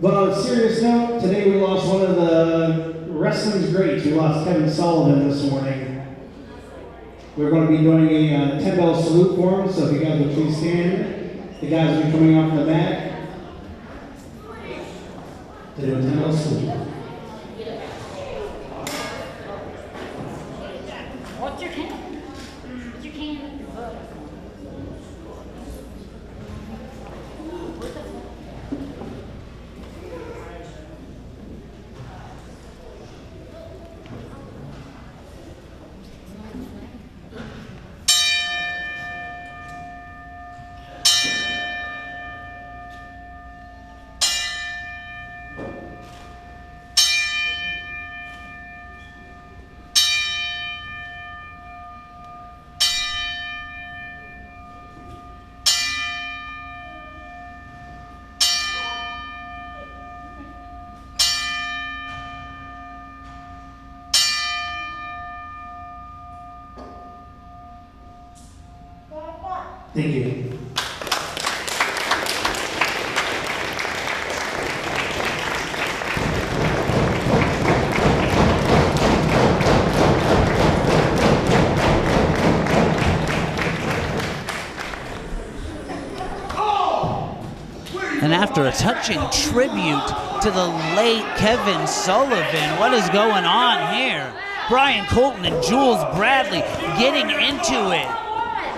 But on a serious note, today we lost one of the wrestling's greats. We lost Kevin Sullivan this morning. We're going to be doing a 10-bell salute for him, so if you guys would please stand. The guys will be coming off the mat to do a 10-bell salute. What's your can? What's your can? Thank you. And after a touching tribute to the late Kevin Sullivan, what is going on here? Bryan, Colton, and Julez Bradley getting into it.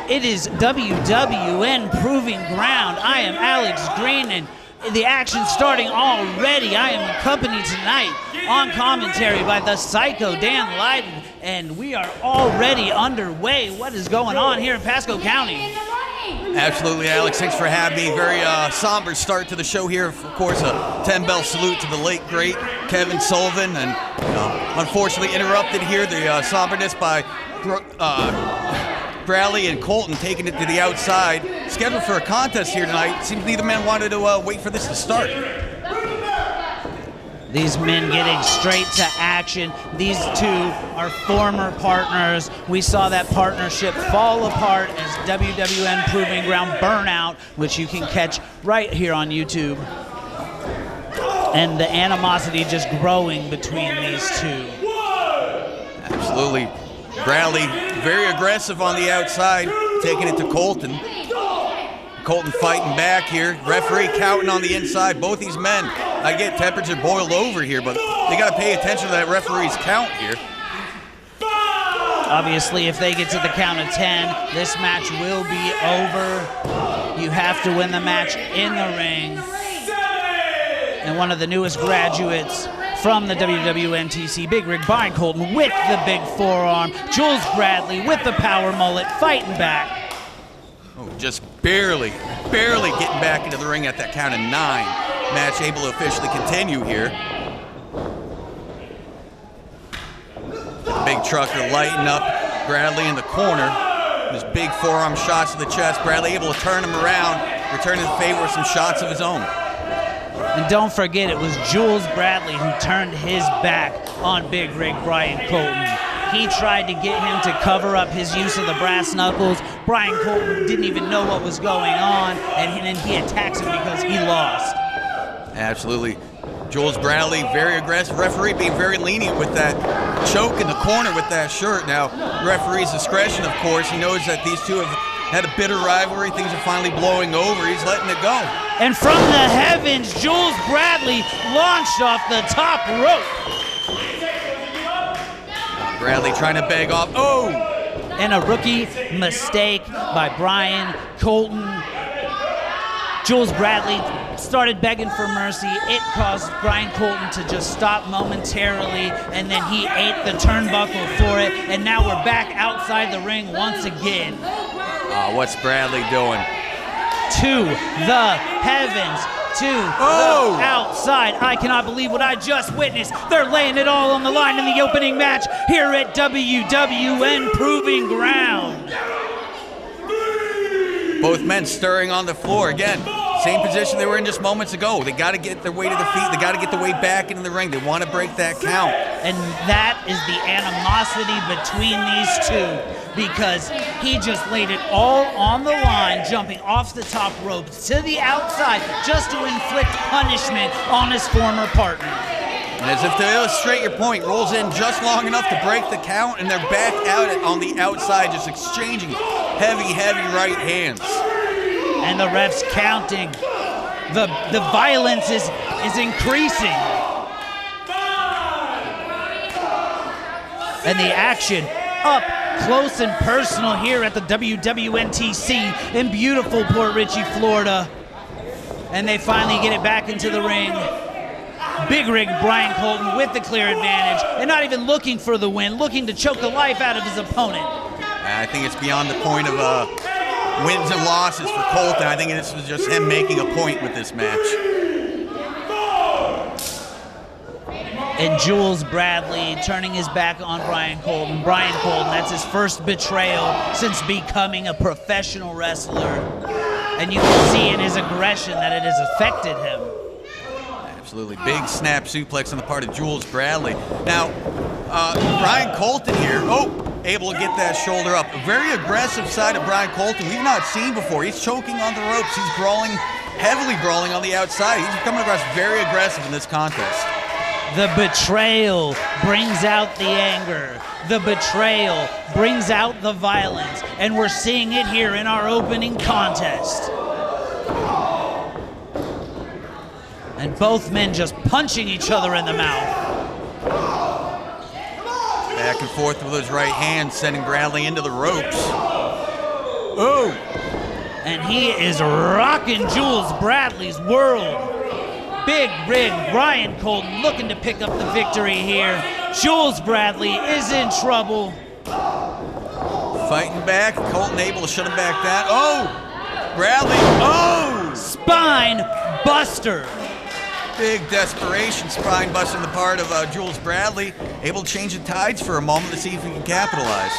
It is WWN Proving Ground. I am Alex Green, and the action starting already. I am accompanied tonight on commentary by the Psycho Dann Lydon, and we are already underway. What is going on here in Pasco County? Absolutely, Alex. Thanks for having me. Very somber start to the show here. Of course, a 10-bell salute to the late, great Kevin Sullivan, and unfortunately interrupted here, the somberness by Bradley and Colton taking it to the outside. Scheduled for a contest here tonight. Seems neither man wanted to wait for this to start. These men getting straight to action. These two are former partners. We saw that partnership fall apart as WWN Proving Ground Burnout, which you can catch right here on YouTube. And the animosity just growing between these two. Absolutely. Bradley very aggressive on the outside, taking it to Colton. Colton fighting back here. Referee counting on the inside. Both these men, I get temperature boiled over here, but they got to pay attention to that referee's count here. Obviously, if they get to the count of 10, this match will be over. You have to win the match in the ring. And one of the newest graduates from the WWNTC Big Rig, Bryan Colton with the big forearm. Julez Bradley with the power mullet, fighting back. Oh, just barely getting back into the ring at that count of 9. Match able to officially continue here. Big trucker lighting up Bradley in the corner. His big forearm shots to the chest. Bradley able to turn him around, returning the favor with some shots of his own. And don't forget, it was Julez Bradley who turned his back on Big Rig Bryan Colton. He tried to get him to cover up his use of the brass knuckles. Bryan Colton didn't even know what was going on, and then he attacks him because he lost. Absolutely. Julez Bradley, very aggressive. Referee being very lenient with that choke in the corner with that shirt. Now, referee's discretion, of course. He knows that these two have had a bitter rivalry. Things are finally blowing over. He's letting it go. And from the heavens, Julez Bradley launched off the top rope. Bradley trying to beg off. Oh! And a rookie mistake by Bryan Colton. Julez Bradley started begging for mercy. It caused Bryan Colton to just stop momentarily, and then he ate the turnbuckle for it, and now we're back outside the ring once again. What's Bradley doing? To the heavens, to the outside. I cannot believe what I just witnessed. They're laying it all on the line in the opening match here at WWN Proving Ground. Both men stirring on the floor. Again, same position they were in just moments ago. They got to get their way to the feet. They got to get their way back into the ring. They want to break that count. And that is the animosity between these two, because he just laid it all on the line, jumping off the top rope to the outside just to inflict punishment on his former partner. And as if to illustrate your point, rolls in just long enough to break the count, and they're back out on the outside, just exchanging heavy, heavy right hands. And the ref's counting. The violence is increasing. And the action up close and personal here at the WWNTC in beautiful Port Richey, Florida. And they finally get it back into the ring. Big rig Bryan Colton with the clear advantage, and not even looking for the win, looking to choke the life out of his opponent. I think it's beyond the point of wins and losses for Colton. I think this was just him making a point with this match. And Julez Bradley turning his back on Bryan Colton. Bryan Colton, that's his first betrayal since becoming a professional wrestler. And you can see in his aggression that it has affected him. Absolutely. Big snap suplex on the part of Julez Bradley. Now, Bryan Colton here, able to get that shoulder up. A very aggressive side of Bryan Colton we've not seen before. He's choking on the ropes. He's brawling, heavily brawling on the outside. He's coming across very aggressive in this contest. The betrayal brings out the anger. The betrayal brings out the violence. And we're seeing it here in our opening contest. And both men just punching each other in the mouth. Back and forth with his right hand, sending Bradley into the ropes. Oh! And he is rocking Julez Bradley's world. Big rig Bryan Colton looking to pick up the victory here. Julez Bradley is in trouble. Fighting back, Colton able to shut him back down. Oh! Bradley, oh! Spine buster. Big desperation spine buster on the part of Julez Bradley. Able to change the tides for a moment to see if he can capitalize.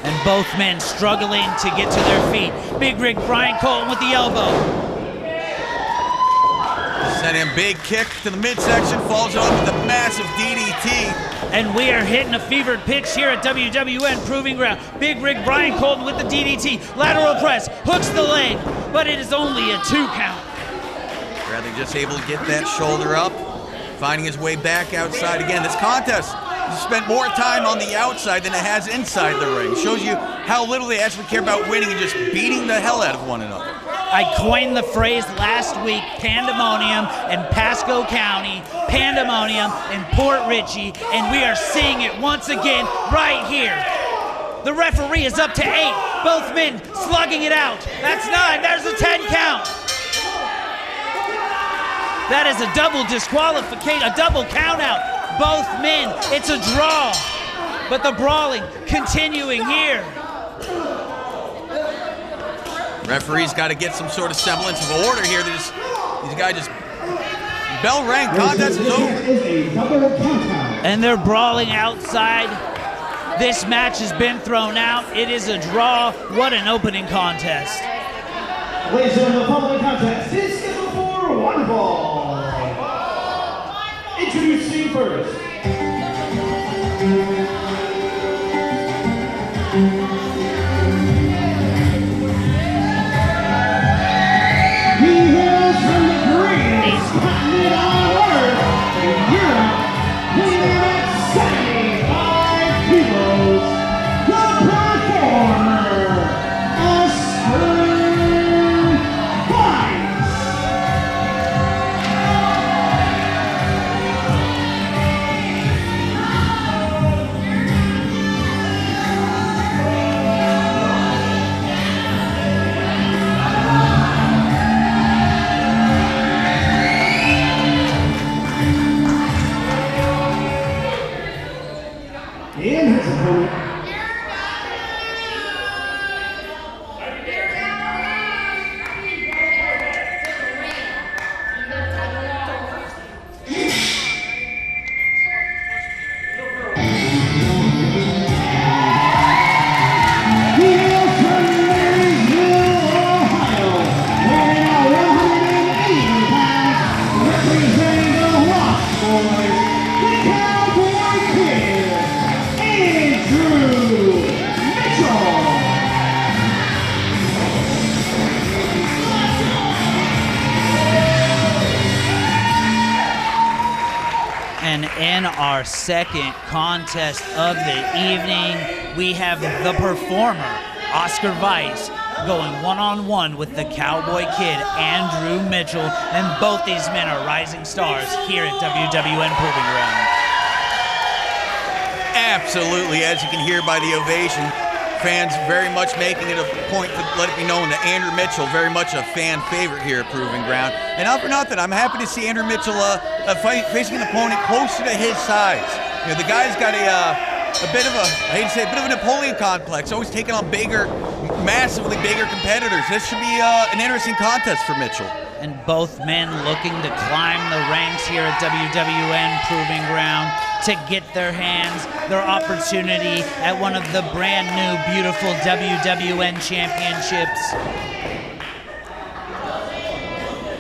And both men struggling to get to their feet. Big rig Bryan Colton with the elbow. Sending him big kick to the midsection, falls it off with a massive DDT. And we are hitting a fevered pitch here at WWN Proving Ground. Big rig Bryan Colton with the DDT. Lateral press, hooks the leg, but it is only a 2 count. Bradley just able to get that shoulder up, finding his way back outside again. This contest has spent more time on the outside than it has inside the ring. Shows you how little they actually care about winning and just beating the hell out of one another. I coined the phrase last week, pandemonium in Pasco County, pandemonium in Port Richey, and we are seeing it once again right here. The referee is up to 8. Both men slugging it out. That's 9. There's a 10 count. That is a double disqualification, a double count out. Both men, it's a draw. But the brawling continuing here. Referee's got to get some sort of semblance of order here. These guys just bell rang, contest is over. And they're brawling outside. This match has been thrown out. It is a draw. What an opening contest. Ladies and gentlemen, the following contest is scheduled for one fall. Introducing first. He hails from the greatest continent on earth, in Europe, weighing at 75 kilos, the performer, our second contest of the evening, we have the performer, Oscar Vice, going one-on-one with the Cowboy Kid, Andrew Mitchell, and both these men are rising stars here at WWN Proving Ground. Absolutely, as you can hear by the ovation, fans very much making it a point to let it be known that Andrew Mitchell, very much a fan favorite here at Proving Ground. And not for nothing, I'm happy to see Andrew Mitchell facing an opponent closer to his size. You know, the guy's got a bit of a, I hate to say, a bit of a Napoleon complex, always taking on bigger, massively bigger competitors. This should be an interesting contest for Mitchell. And both men looking to climb the ranks here at WWN Proving Ground to get their hands, their opportunity at one of the brand new, beautiful WWN Championships.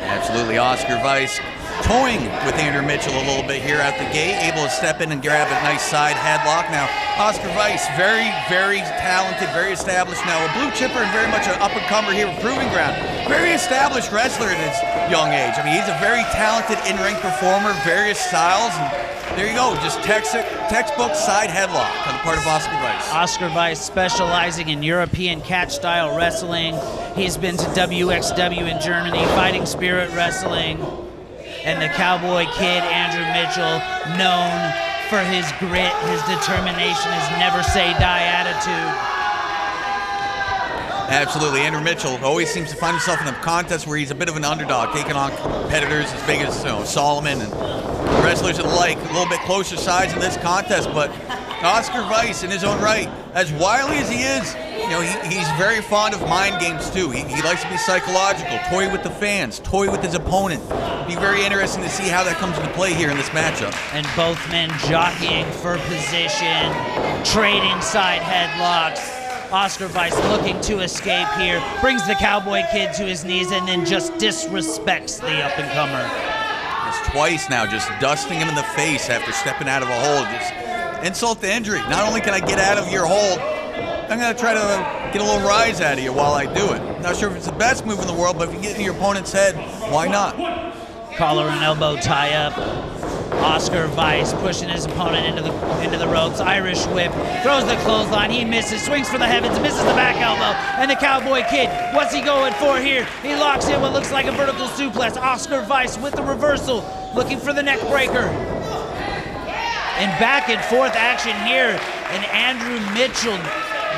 Absolutely, Oscar Vice toying with Andrew Mitchell a little bit here at the gate, able to step in and grab a nice side headlock. Now, Oscar Vice, very, very talented, very established now, a blue chipper and very much an up-and-comer here at Proving Ground. Very established wrestler at his young age. I mean, he's a very talented in-ring performer, various styles, and there you go, just textbook side headlock on the part of Oscar Vice. Oscar Vice specializing in European catch-style wrestling. He's been to WXW in Germany, Fighting Spirit Wrestling. And the Cowboy Kid, Andrew Mitchell, known for his grit, his determination, his never say die attitude. Absolutely, Andrew Mitchell always seems to find himself in a contest where he's a bit of an underdog, taking on competitors as big as Solomon and wrestlers alike, a little bit closer size in this contest, but Oscar Vice, in his own right, as wily as he is, you know, he's very fond of mind games too. He likes to be psychological, toy with the fans, toy with his opponent. It'll be very interesting to see how that comes into play here in this matchup. And both men jockeying for position, trading side headlocks. Oscar Vice looking to escape here, brings the Cowboy Kid to his knees and then just disrespects the up-and-comer. Just twice now, just dusting him in the face after stepping out of a hold. Just insult to injury. Not only can I get out of your hold, I'm going to try to get a little rise out of you while I do it. Not sure if it's the best move in the world, but if you get in your opponent's head, why not? Collar and elbow tie up. Oscar Vice pushing his opponent into the ropes. Irish whip, throws the clothesline. He misses, swings for the heavens, misses the back elbow. And the Cowboy Kid, what's he going for here? He locks in what looks like a vertical suplex. Oscar Vice with the reversal, looking for the neck breaker. And back and forth action here. And Andrew Mitchell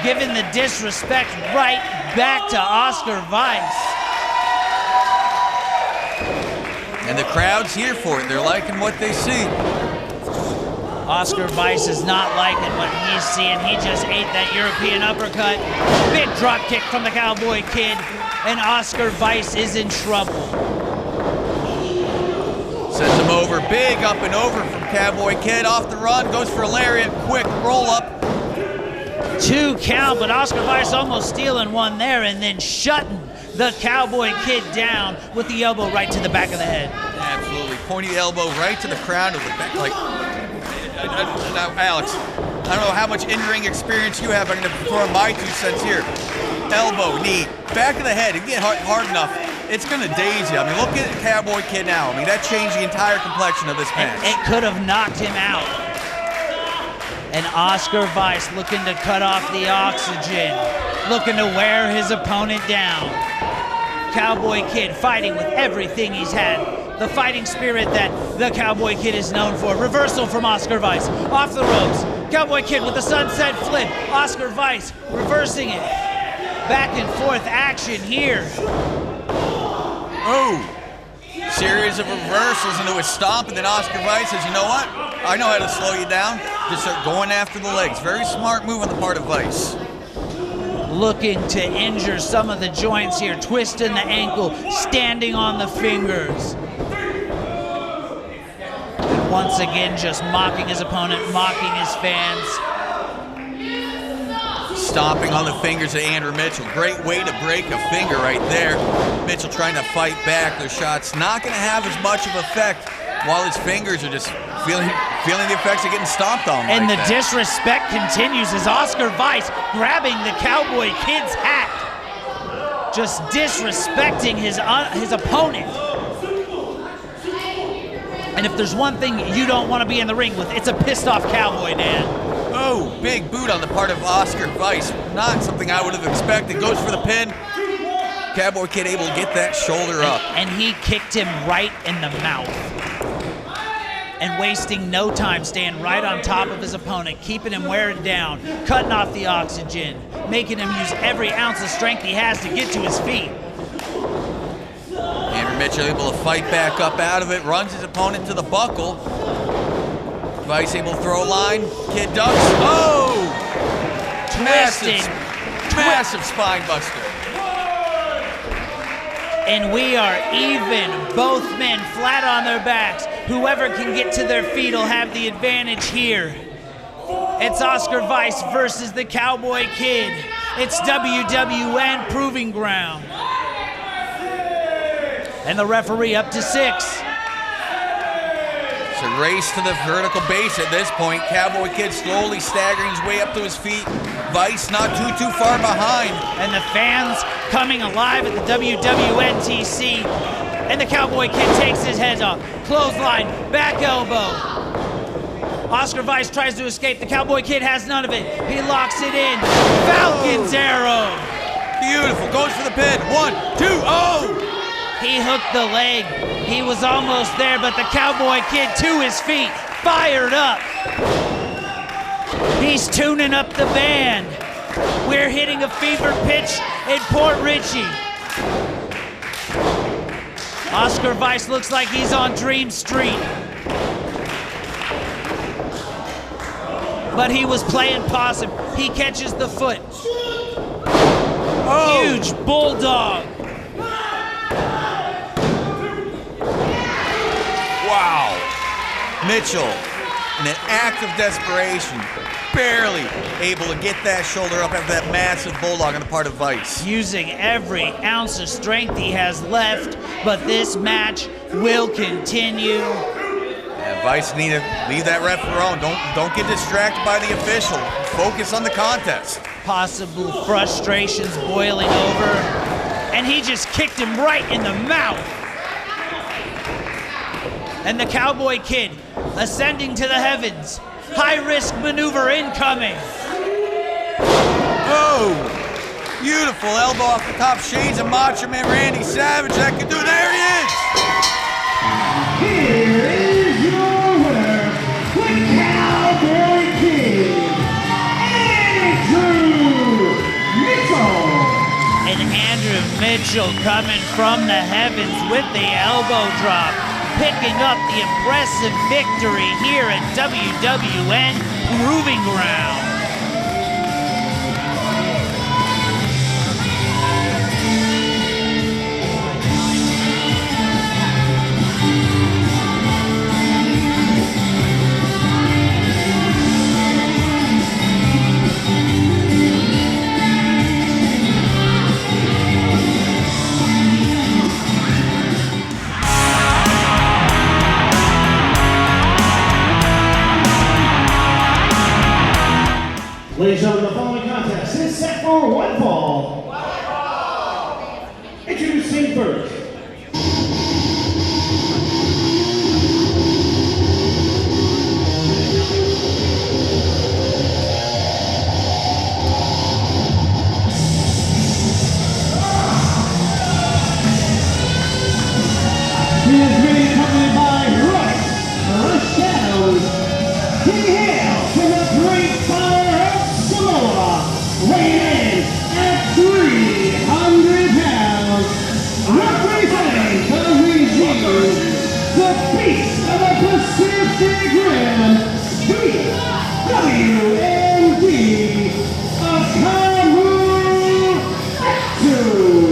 giving the disrespect right back to Oscar Vice. And the crowd's here for it. They're liking what they see. Oscar Vice is not liking what he's seeing. He just ate that European uppercut. Big drop kick from the Cowboy Kid. And Oscar Vice is in trouble. Sends him over. Big up and over from Cowboy Kid. Off the run. Goes for a lariat. Quick roll up. 2 count, but Oscar Vice almost stealing one there and then shutting the Cowboy Kid down with the elbow right to the back of the head. Absolutely. Pointy elbow right to the crown of the back. Like, now, Alex, I don't know how much in-ring experience you have, but I'm going to perform my 2 cents here. Elbow, knee, back of the head. If you get hard enough, it's going to daze you. I mean, look at the Cowboy Kid now. I mean, that changed the entire complexion of this match. It could have knocked him out. And Oscar Vice looking to cut off the oxygen, looking to wear his opponent down. Cowboy Kid fighting with everything he's had. The fighting spirit that the Cowboy Kid is known for. Reversal from Oscar Vice. Off the ropes. Cowboy Kid with the sunset flip. Oscar Vice reversing it. Back and forth action here. Oh. Series of reversals into a stomp, and then Oscar Vice says, you know what? I know how to slow you down. Just start going after the legs. Very smart move on the part of Vice. Looking to injure some of the joints here, twisting the ankle, standing on the fingers. And once again, just mocking his opponent, mocking his fans. Stomping on the fingers of Andrew Mitchell. Great way to break a finger right there. Mitchell trying to fight back. Those shots not going to have as much of effect while his fingers are just feeling the effects of getting stomped on. And like the that. disrespect continues as Oscar Vice grabbing the Cowboy Kid's hat. Just disrespecting his opponent. And if there's one thing you don't want to be in the ring with, it's a pissed off Cowboy, Dan. Oh, big boot on the part of Oscar Vice. Not something I would have expected. Goes for the pin. Cowboy Kid able to get that shoulder up. And he kicked him right in the mouth. And wasting no time, staying right on top of his opponent, keeping him wearing down, cutting off the oxygen, making him use every ounce of strength he has to get to his feet. Andrew Mitchell able to fight back up out of it, runs his opponent to the buckle. Vice able to throw a line. Kid ducks. Oh! Massive spine buster. And we are even. Both men flat on their backs. Whoever can get to their feet will have the advantage here. It's Oscar Vice versus the Cowboy Kid. It's WWN Proving Ground. And the referee up to 6. It's a race to the vertical base at this point. Cowboy Kid slowly staggering his way up to his feet. Vice not too far behind. And the fans coming alive at the WWN TC. And the Cowboy Kid takes his head off. Clothesline, back elbow. Oscar Vice tries to escape. The Cowboy Kid has none of it. He locks it in. Falcon's arrow. Beautiful. Goes for the pin. 1, 2, oh! He hooked the leg. He was almost there, but the Cowboy Kid to his feet, fired up. He's tuning up the band. We're hitting a fever pitch in Port Richey. Oscar Vice looks like he's on Dream Street. But he was playing possum. He catches the foot. Oh. Huge bulldog. Wow. Mitchell, in an act of desperation, barely able to get that shoulder up after that massive bulldog on the part of Vice. Using every ounce of strength he has left, but this match will continue. Yeah, Vice need to leave that ref alone. Don't get distracted by the official. Focus on the contest. Possible frustrations boiling over, and he just kicked him right in the mouth. And the Cowboy Kid ascending to the heavens. High-risk maneuver incoming. Oh, beautiful elbow off the top. Shades of Macho Man Randy Savage. That could do. There he is. Here is your winner, the Cowboy Kid, Andrew Mitchell. And Andrew Mitchell coming from the heavens with the elbow drop, picking up the impressive victory here at WWN Proving Ground. Ladies and gentlemen, the following contest is set for one fall. Introducing first. He is being accompanied by Royce, Rafael. He hails from the great fire of Samoa, weighing in at 300 pounds, representing the regime, the beast of the Pacific Rim, WWND, Akamu, Neptune.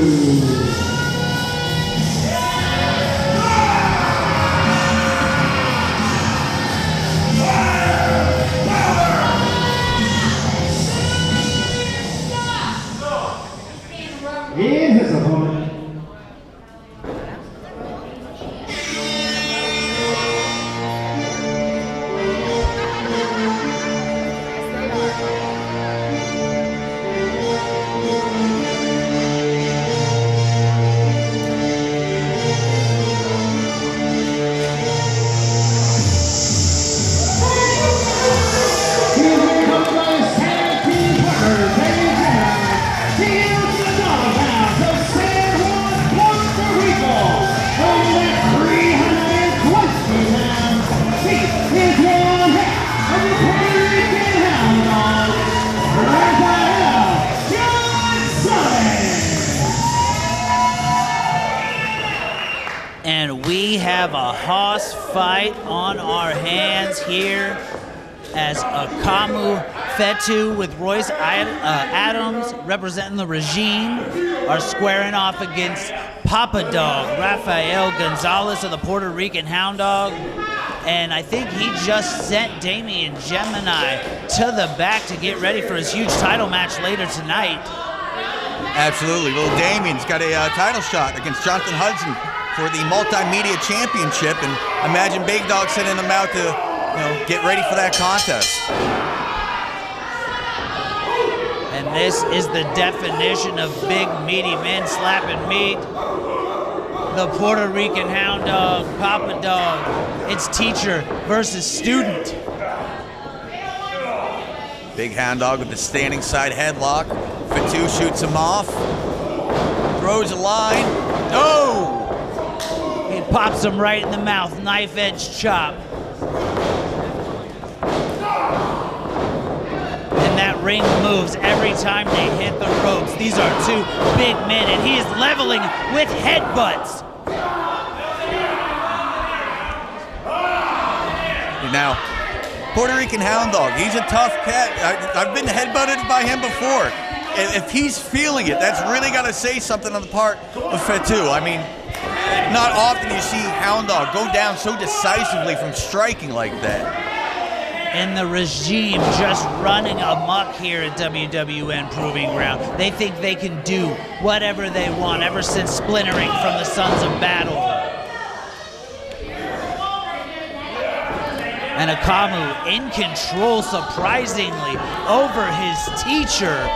And his opponent. And we have a hoss fight on our hands here as Akamu, Fetu with Royce Adams representing the regime are squaring off against Papa Dogg, Rafael Gonzalez of the Puerto Rican Hound Dog. And I think he just sent Damian Jemini to the back to get ready for his huge title match later tonight. Absolutely. Little Damian's got a title shot against Jonathan Hudson for the Multimedia Championship, and imagine Big Dog sending him out to get ready for that contest. And this is the definition of big meaty men slapping meat. The Puerto Rican Hound Dog, Papa Dog. It's teacher versus student. Big Hound Dog with the standing side headlock. Fetu shoots him off. Throws a line. Oh! He pops him right in the mouth, knife edge chop. And that ring moves every time they hit the ropes. These are two big men, and he is leveling with headbutts. Now, Puerto Rican Hound Dog, he's a tough cat. I've been headbutted by him before. If he's feeling it, that's really got to say something on the part of Fetu. I mean, not often you see Hound Dog go down so decisively from striking like that. And the regime just running amok here at WWN Proving Ground. They think they can do whatever they want ever since splintering from the Sons of Battle. And Akamu in control, surprisingly, over his teacher.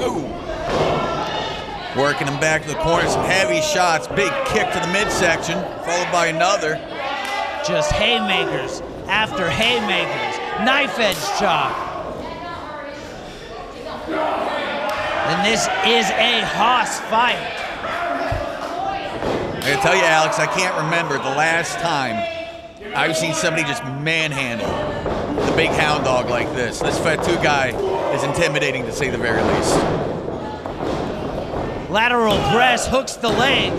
Ooh. Working him back to the corner, some heavy shots. Big kick to the midsection, followed by another. Just haymakers after haymakers. Knife edge chop. And this is a hoss fight. I gotta tell you, Alex, I can't remember the last time I've seen somebody just manhandle the Big Hound Dog like this. This Fetu guy is intimidating to say the very least. Lateral press hooks the leg.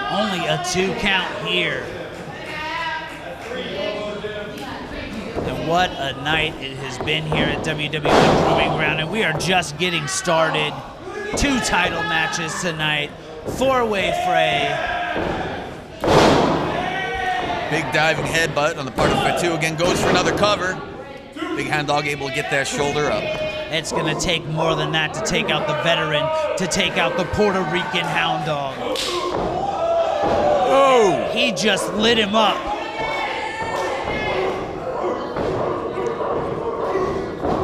Only a 2 count here. And what a night it has been here at WWN Proving Ground, and we are just getting started. 2 title matches tonight. 4-way fray. Big diving headbutt on the part of Fetu. Again, goes for another cover. Big Hound Dog able to get that shoulder up. It's going to take more than that to take out the veteran, to take out the Puerto Rican Hound Dog. Oh! He just lit him up.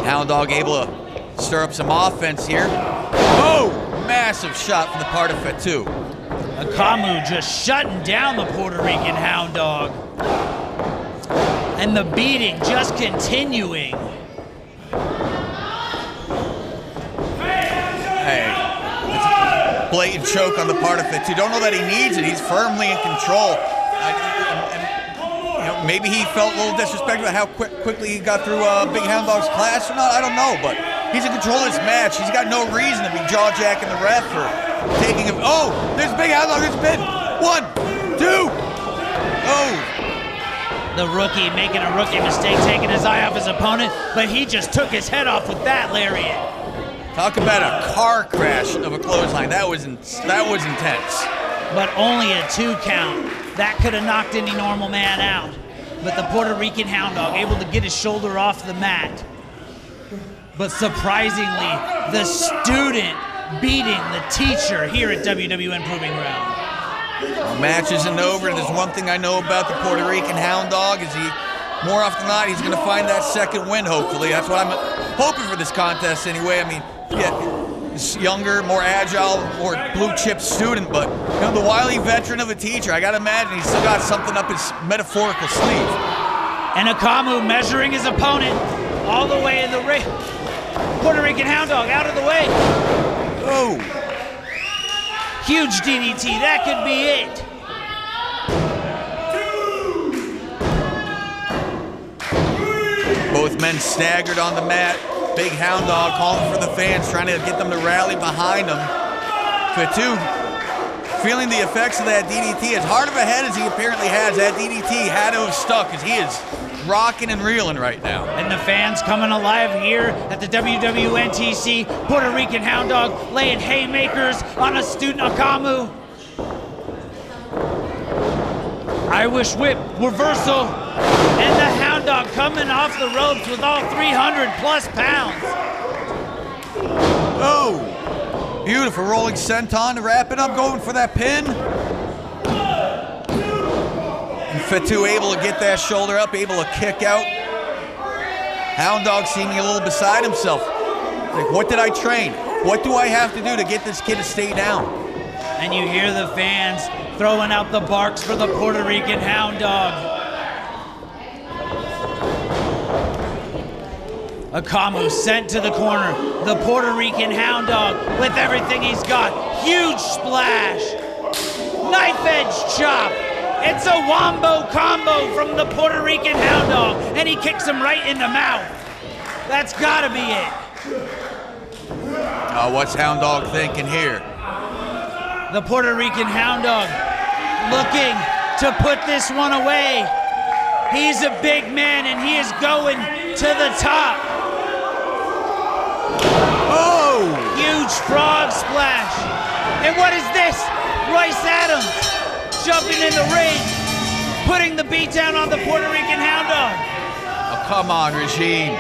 Hound Dog able to stir up some offense here. Oh! Massive shot from the part of Fetu. Akamu just shutting down the Puerto Rican Hound Dog. And the beating just continuing. Hey, that's a blatant choke on the part of Fetu. Don't know that he needs it. He's firmly in control. Maybe he felt a little disrespectful about how quickly he got through Big Hound Dog's class or not. I don't know, but he's in control of this match. He's got no reason to be jaw-jacking the ref or taking him. Oh, there's Big Hound Dog. There's been 1, 2. Oh. The rookie making a rookie mistake, taking his eye off his opponent, but he just took his head off with that lariat. Talk about a car crash of a clothesline. That was intense. But only a 2 count. That could have knocked any normal man out. But the Puerto Rican Hound Dog able to get his shoulder off the mat. But surprisingly, the student beating the teacher here at WWN Proving Ground. The match isn't over. There's one thing I know about the Puerto Rican Hound Dog is more often than not, he's going to find that second win, hopefully. That's what I'm hoping for this contest anyway. I mean, yeah, this younger, more agile, more blue-chip student, but the wily veteran of a teacher, I got to imagine he's still got something up his metaphorical sleeve. And Akamu measuring his opponent all the way in the ring. Puerto Rican Hound Dog out of the way. Oh. Huge DDT, that could be it. Both men staggered on the mat. Big Hound Dog calling for the fans, trying to get them to rally behind him. Fetu feeling the effects of that DDT. As hard of a head as he apparently has, that DDT had to have stuck, as he is rocking and reeling right now. And the fans coming alive here at the WWNTC. Puerto Rican Hound Dog laying haymakers on a student Akamu. Irish whip reversal. And the Hound Dog coming off the ropes with all 300 plus pounds. Oh, beautiful rolling senton to wrap it up, going for that pin. And Fetu able to get that shoulder up, able to kick out. Hound Dog seeming a little beside himself. Like, what did I train? What do I have to do to get this kid to stay down? And you hear the fans throwing out the barks for the Puerto Rican Hound Dog. Akamu sent to the corner. The Puerto Rican Hound Dog with everything he's got. Huge splash. Knife edge chop. It's a wombo combo from the Puerto Rican Hound Dog, and he kicks him right in the mouth. That's gotta be it. What's Hound Dog thinking here? The Puerto Rican Hound Dog looking to put this one away. He's a big man, and he is going to the top. Oh! Huge frog splash. And what is this? Royce Adams jumping in the ring, putting the beat down on the Puerto Rican Hound Dog. Oh, come on, Regime.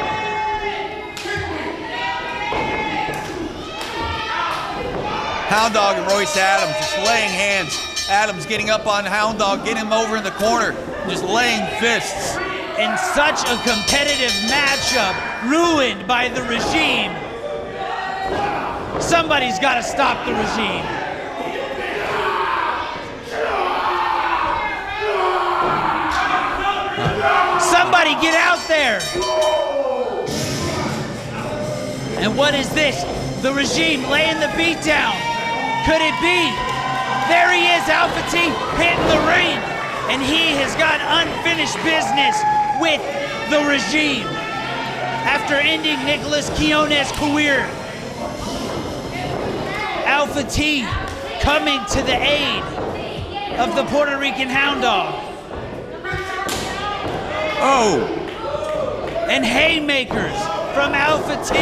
Hound Dog and Royce Adams just laying hands. Adams getting up on Hound Dog, getting him over in the corner, just laying fists. In such a competitive matchup, ruined by the regime. Somebody's got to stop the regime. Somebody get out there. And what is this? The regime laying the beat down. Could it be? There he is, Alpha T, hitting the ring. And he has got unfinished business with the regime. After ending Nicholas Quionez's career, Alpha T coming to the aid of the Puerto Rican Hound Dog. Oh! And haymakers from Alpha T.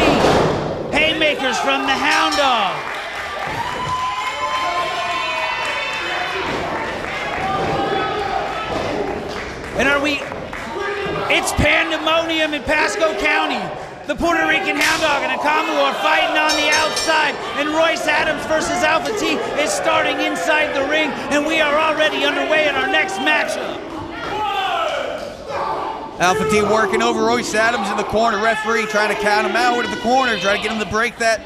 Haymakers from the Hound Dog. And it's pandemonium in Pasco County. The Puerto Rican Hound Dog and Akamu are fighting on the outside, and Royce Adams versus Alpha T is starting inside the ring, and we are already underway in our next matchup. Alpha T working over Royce Adams in the corner. Referee trying to count him out in the corner, trying to get him to break that.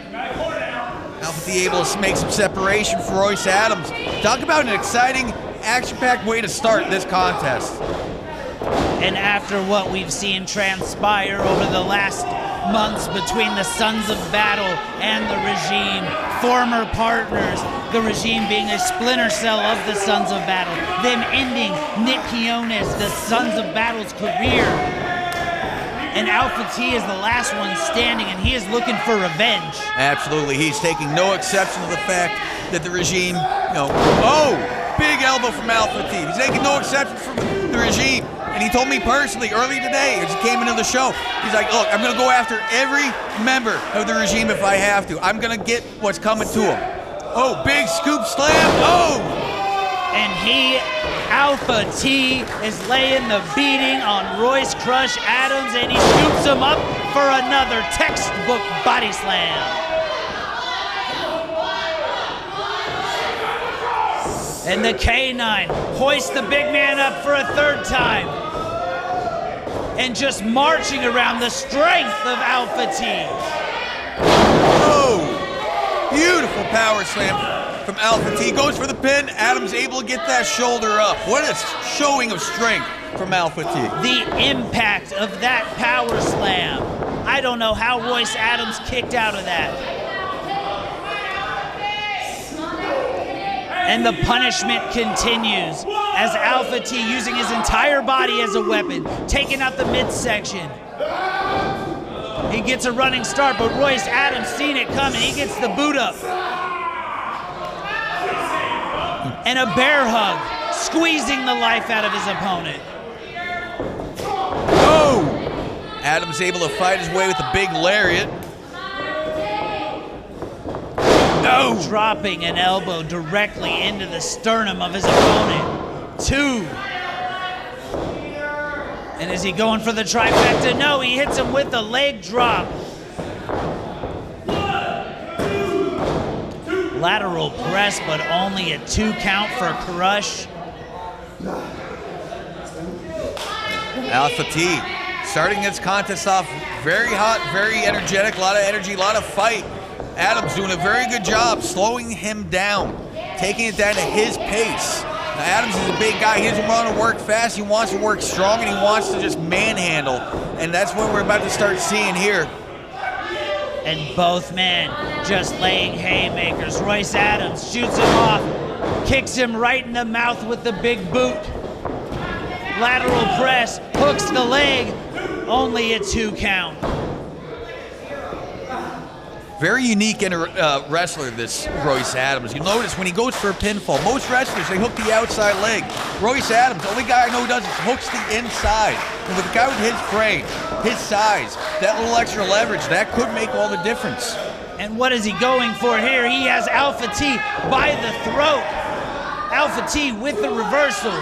Alpha T able to make some separation for Royce Adams. Talk about an exciting, action-packed way to start this contest. And after what we've seen transpire over the last months between the Sons of Battle and the regime, former partners, the regime being a splinter cell of the Sons of Battle, them ending Nick Quionez, the Sons of Battle's career. And Alpha T is the last one standing, and he is looking for revenge. Absolutely, he's taking no exception to the fact that the regime, big elbow from Alpha T. He's taking no exception from the regime. And he told me personally early today, as he came into the show, he's like, look, I'm gonna go after every member of the regime if I have to. I'm gonna get what's coming to him. Oh, big scoop slam, oh! And Alpha T, is laying the beating on Royce Crush Adams, and he scoops him up for another textbook body slam. And the K9 hoists the big man up for a third time. And just marching around the strength of Alpha T. Oh, beautiful power slam from Alpha T. Goes for the pin. Adams able to get that shoulder up. What a showing of strength from Alpha T. The impact of that power slam. I don't know how Royce Adams kicked out of that. And the punishment continues as Alpha T, using his entire body as a weapon, taking out the midsection. He gets a running start, but Royce Adams seen it coming. He gets the boot up. and a bear hug, squeezing the life out of his opponent. Oh! Adams able to fight his way with a big lariat. No! Dropping an elbow directly into the sternum of his opponent. 2. And is he going for the trifecta? No, he hits him with a leg drop. Lateral press, but only a 2 count for a crush. Alpha T starting this contest off very hot, very energetic, a lot of energy, a lot of fight. Adams doing a very good job slowing him down, taking it down to his pace. Now, Adams is a big guy. He doesn't want to work fast. He wants to work strong, and he wants to just manhandle. And that's what we're about to start seeing here. And both men just laying haymakers. Royce Adams shoots him off, kicks him right in the mouth with the big boot. Lateral press, hooks the leg, only a 2 count. Very unique wrestler, this Royce Adams. You notice when he goes for a pinfall, most wrestlers, they hook the outside leg. Royce Adams, the only guy I know who does is hooks the inside. And with a guy with his frame, his size, that little extra leverage, that could make all the difference. And what is he going for here? He has Alpha T by the throat. Alpha T with the reversal.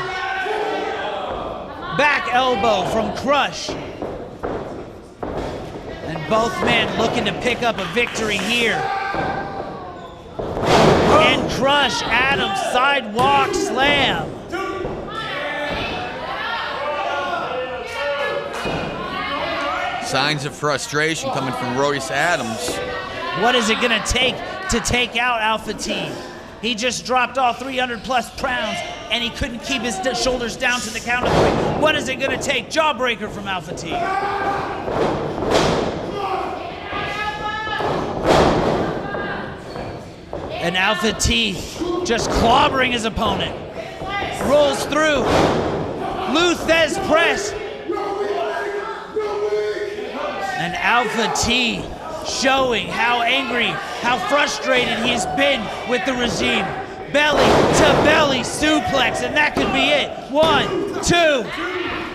Back elbow from Crush. And both men looking to pick up a victory here. And Crush, Adams, sidewalk slam. Signs of frustration coming from Royce Adams. What is it gonna take to take out Alpha T? He just dropped off 300 plus pounds and he couldn't keep his shoulders down to the count of 3. What is it gonna take? Jawbreaker from Alpha T. And Alpha T just clobbering his opponent. Rolls through. Luthez press. And Alpha T showing how angry, how frustrated he's been with the regime. Belly to belly suplex, and that could be it. 1, 2.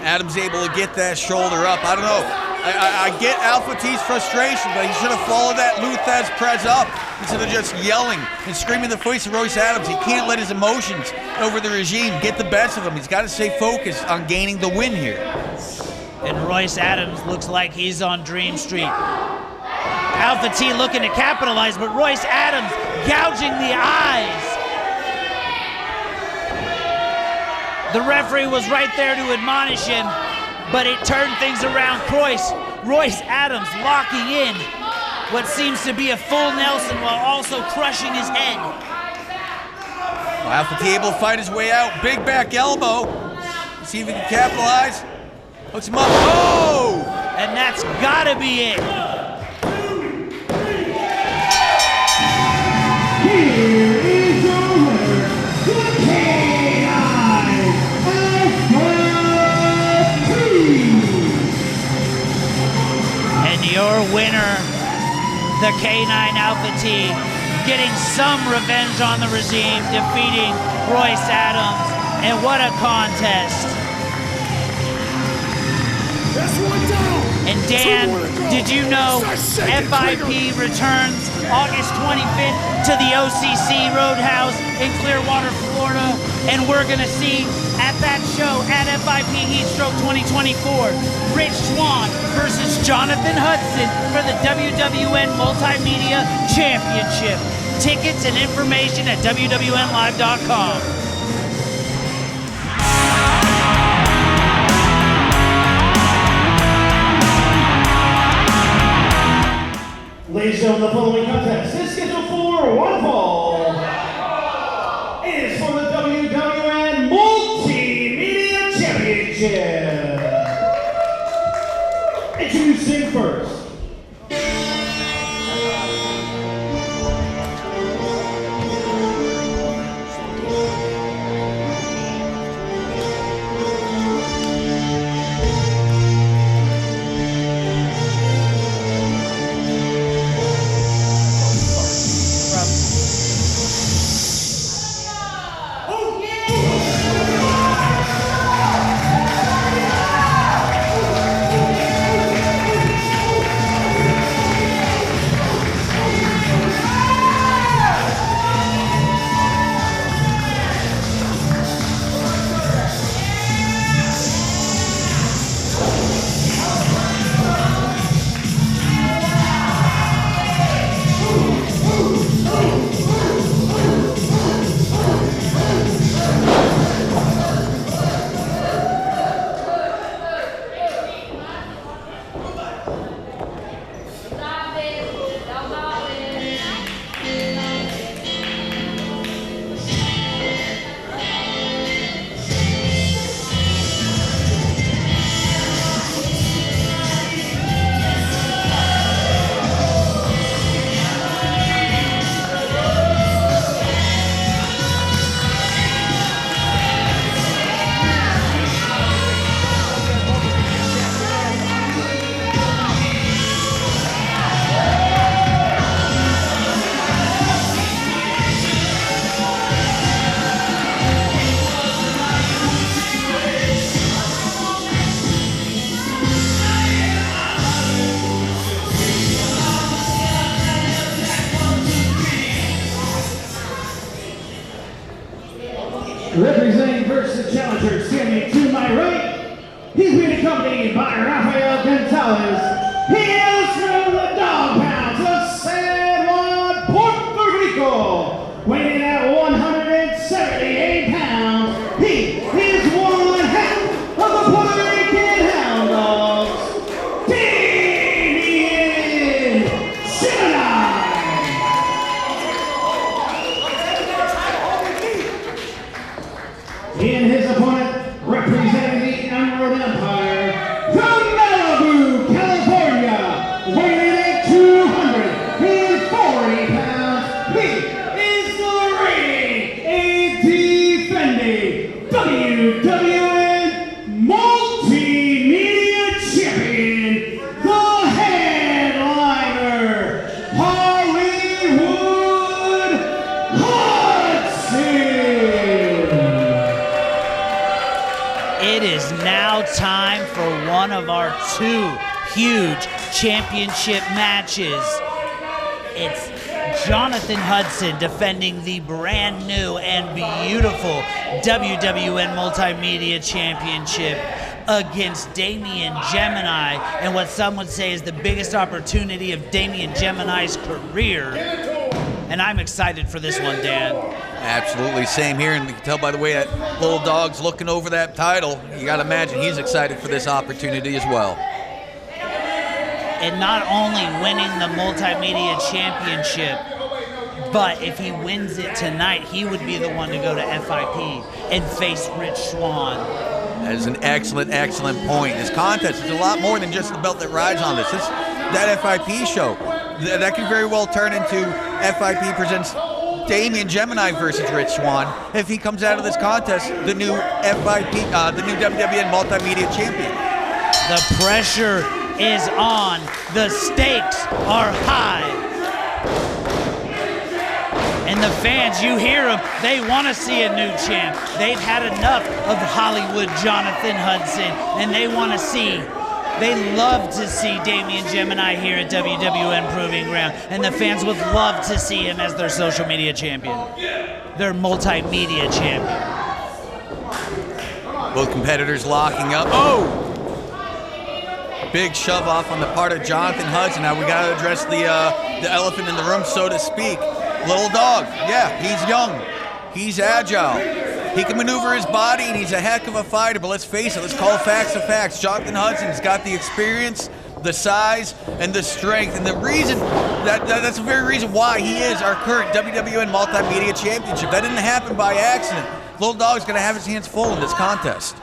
Adams able to get that shoulder up. I don't know. I get Alpha T's frustration, but he should have followed that Luthez press up instead of just yelling and screaming the face of Royce Adams. He can't let his emotions over the regime get the best of him. He's got to stay focused on gaining the win here. And Royce Adams looks like he's on Dream Street. Alpha T looking to capitalize, but Royce Adams gouging the eyes. The referee was right there to admonish him, but it turned things around. Royce Adams locking in what seems to be a full Nelson while also crushing his head. Alpha T able to fight his way out. Big back elbow. See if he can capitalize. Hooks him up. Oh! And that's gotta be it. Here is your winner, the And your winner, the K9 Alpha T, getting some revenge on the regime, defeating Royce Adams. And what a contest. And Dann, did you know FIP returns August 25th to the OCC Roadhouse in Clearwater, Florida, and we're gonna see at that show at FIP Heatstroke 2024, Rich Swann versus Jonathan Hudson for the WWN Multimedia Championship. Tickets and information at WWNlive.com. Ladies and gentlemen, the following contest is scheduled for one fall. It is for the WWN Multimedia Championship. Introducing first. Representing versus challenger, standing to my right, he's being accompanied by Rafael Gonzalez. He is from the Dogg Pounds of San Juan, Puerto Rico, weighing at 178 pounds. He is one half of the Puertorican Hound Dogs, Damian Jemini. In his opponent, representing the Emerald Empire, from Malibu, California, weighing at 240 pounds, he is the reigning and defending WWN Multimedia Champion, the headliner, Hollywood Hudson. It is now time for one of our two huge championship matches. It's Jonathan Hudson defending the brand new and beautiful WWN Multimedia Championship against Damian Jemini, and what some would say is the biggest opportunity of Damian Gemini's career. And I'm excited for this one, Dan. Absolutely, same here, and you can tell by the way that little dog's looking over that title. You got to imagine he's excited for this opportunity as well. And not only winning the Multimedia Championship, but if he wins it tonight, he would be the one to go to FIP and face Rich Swan. That is an excellent, excellent point. This contest is a lot more than just the belt that rides on this. That FIP show, that could very well turn into FIP presents Damian Jemini versus Rich Swan. If he comes out of this contest, the new FIP, the new WWN Multimedia Champion. The pressure is on. The stakes are high. And the fans, you hear them, they want to see a new champ. They've had enough of Hollywood Jonathan Hudson, and they want to see, they love to see Damian Jemini here at WWN Proving Ground, and the fans would love to see him as their social media champion, their multimedia champion. Both competitors locking up. Oh! Big shove off on the part of Jonathan Hudson. Now we got to address the elephant in the room, so to speak. Little dog, yeah, he's young, he's agile, he can maneuver his body, and he's a heck of a fighter, but let's face it, let's call facts of facts. Jonathan Hudson's got the experience, the size, and the strength, and the reason, that's the very reason why he is our current WWN Multimedia Championship. That didn't happen by accident. Little dog's gonna have his hands full in this contest.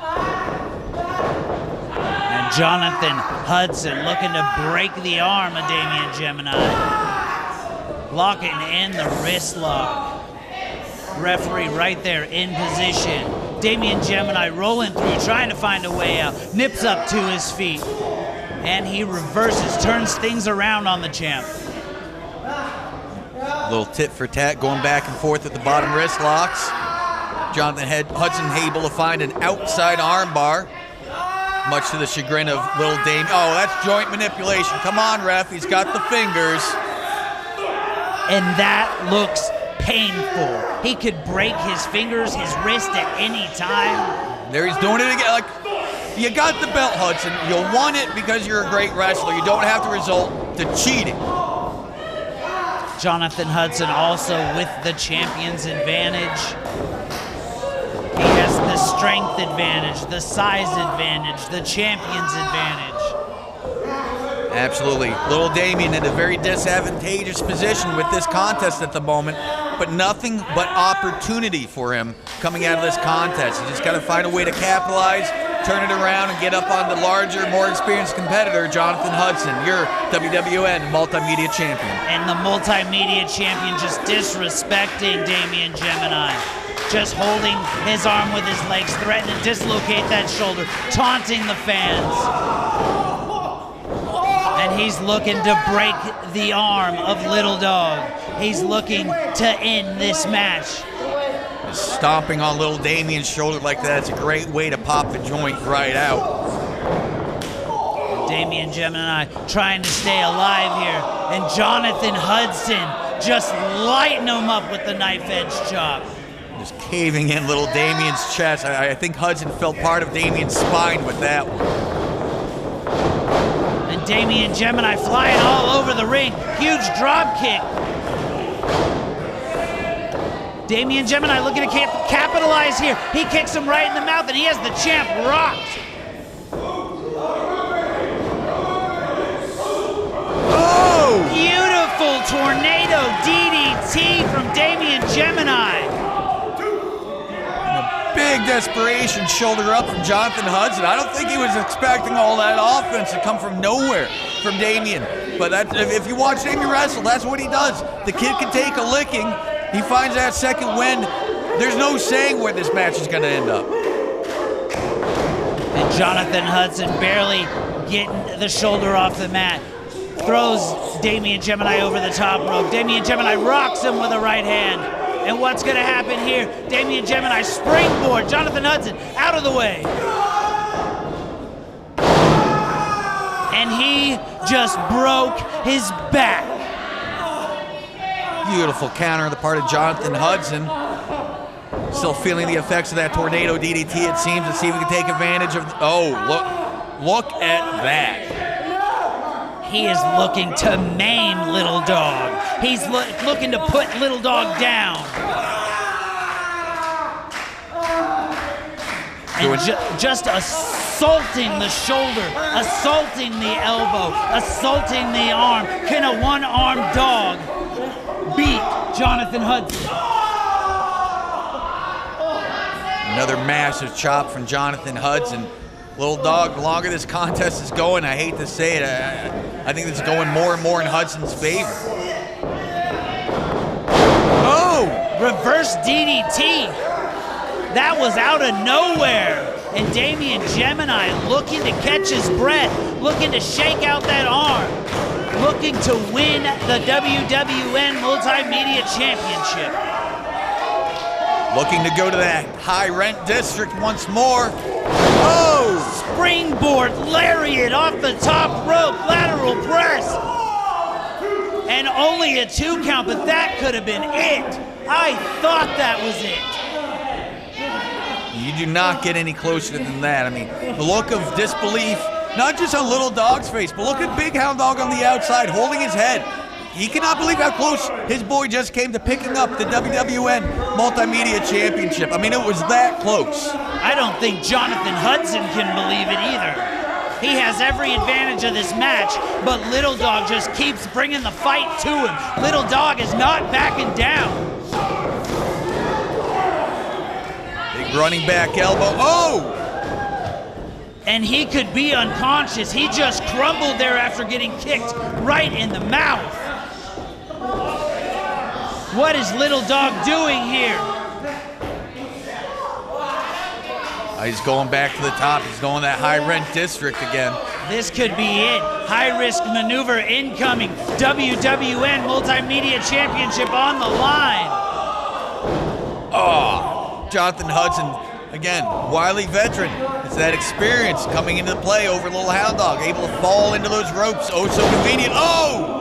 And Jonathan Hudson looking to break the arm of Damian Jemini. Locking in the wrist lock. Referee right there in position. Damian Jemini rolling through, trying to find a way out. Nips up to his feet. And he reverses, turns things around on the champ. A little tit for tat going back and forth at the bottom wrist locks. Jonathan Hudson able to find an outside arm bar, much to the chagrin of little Damian. Oh, that's joint manipulation. Come on, ref, he's got the fingers. And that looks painful. He could break his fingers, his wrist at any time. There he's doing it again. Like, you got the belt, Hudson. You won it because you're a great wrestler. You don't have to resort to cheating. Jonathan Hudson also with the champion's advantage. He has the strength advantage, the size advantage, the champion's advantage. Absolutely. Little Damian in a very disadvantageous position with this contest at the moment, but nothing but opportunity for him coming out of this contest. You just got to find a way to capitalize, turn it around, and get up on the larger, more experienced competitor, Jonathan Hudson, your WWN Multimedia Champion. And the Multimedia Champion just disrespecting Damian Jemini. Just holding his arm with his legs, threatening to dislocate that shoulder, taunting the fans. And he's looking to break the arm of Little Dog. He's looking to end this match. Stomping on little Damian's shoulder like that is a great way to pop the joint right out. Damian Jemini trying to stay alive here. And Jonathan Hudson just lighting him up with the knife edge chop. Just caving in little Damian's chest. I think Hudson felt part of Damian's spine with that one. And Damian Jemini flying all over the ring. Huge drop kick. Damian Jemini looking to capitalize here. He kicks him right in the mouth, and he has the champ rocked. Oh! Beautiful tornado DDT from Damian Jemini. Big desperation shoulder up from Jonathan Hudson. I don't think he was expecting all that offense to come from nowhere from Damian. But if you watch Damian wrestle, that's what he does. The kid can take a licking. He finds that second win. There's no saying where this match is going to end up. And Jonathan Hudson barely getting the shoulder off the mat. Throws Damian Jemini over the top rope. Damian Jemini rocks him with a right hand. And what's going to happen here? Damian Jemini springboard. Jonathan Hudson out of the way. And he just broke his back. Beautiful counter on the part of Jonathan Hudson. Still feeling the effects of that tornado DDT, it seems, to see if we can take advantage of. Oh, look at that. He is looking to maim Little Dogg. He's looking to put Little Dogg down. And just assaulting the shoulder, assaulting the elbow, assaulting the arm. Can a one-armed dog beat Jonathan Hudson? Another massive chop from Jonathan Hudson. Little Dogg, the longer this contest is going, I hate to say it, I think it's going more and more in Hudson's favor. Oh! Reverse DDT. That was out of nowhere. And Damian Jemini looking to catch his breath, looking to shake out that arm, looking to win the WWN Multimedia Championship. Looking to go to that high rent district once more. Oh! Springboard lariat off the top rope, lateral press. And only a 2 count, but that could have been it. I thought that was it. You do not get any closer than that. I mean, the look of disbelief, not just on Little Dogg's face, but look at Big Hound Dog on the outside holding his head. He cannot believe how close his boy just came to picking up the WWN Multimedia Championship. I mean, it was that close. I don't think Jonathan Hudson can believe it either. He has every advantage of this match, but Little Dogg just keeps bringing the fight to him. Little Dogg is not backing down. Big running back elbow. Oh! And he could be unconscious. He just crumbled there after getting kicked right in the mouth. What is Little Dogg doing here? He's going back to the top. He's going that high rent district again. This could be it. High risk maneuver incoming. WWN Multimedia Championship on the line. Oh, Jonathan Hudson, again, wily veteran. It's that experience coming into play over Little Hound Dog, able to fall into those ropes. Oh, so convenient. Oh!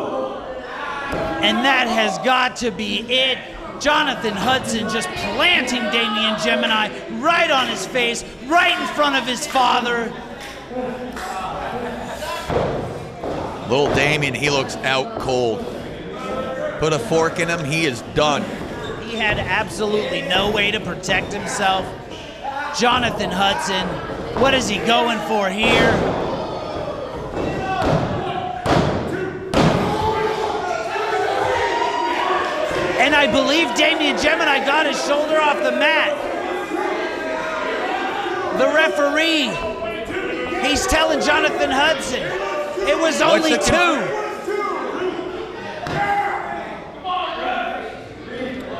And that has got to be it. Jonathan Hudson just planting Damian Jemini right on his face, right in front of his father. Little Damian, he looks out cold. Put a fork in him, he is done. He had absolutely no way to protect himself. Jonathan Hudson, what is he going for here? And I believe Damian Jemini got his shoulder off the mat. The referee, he's telling Jonathan Hudson, it was only 2.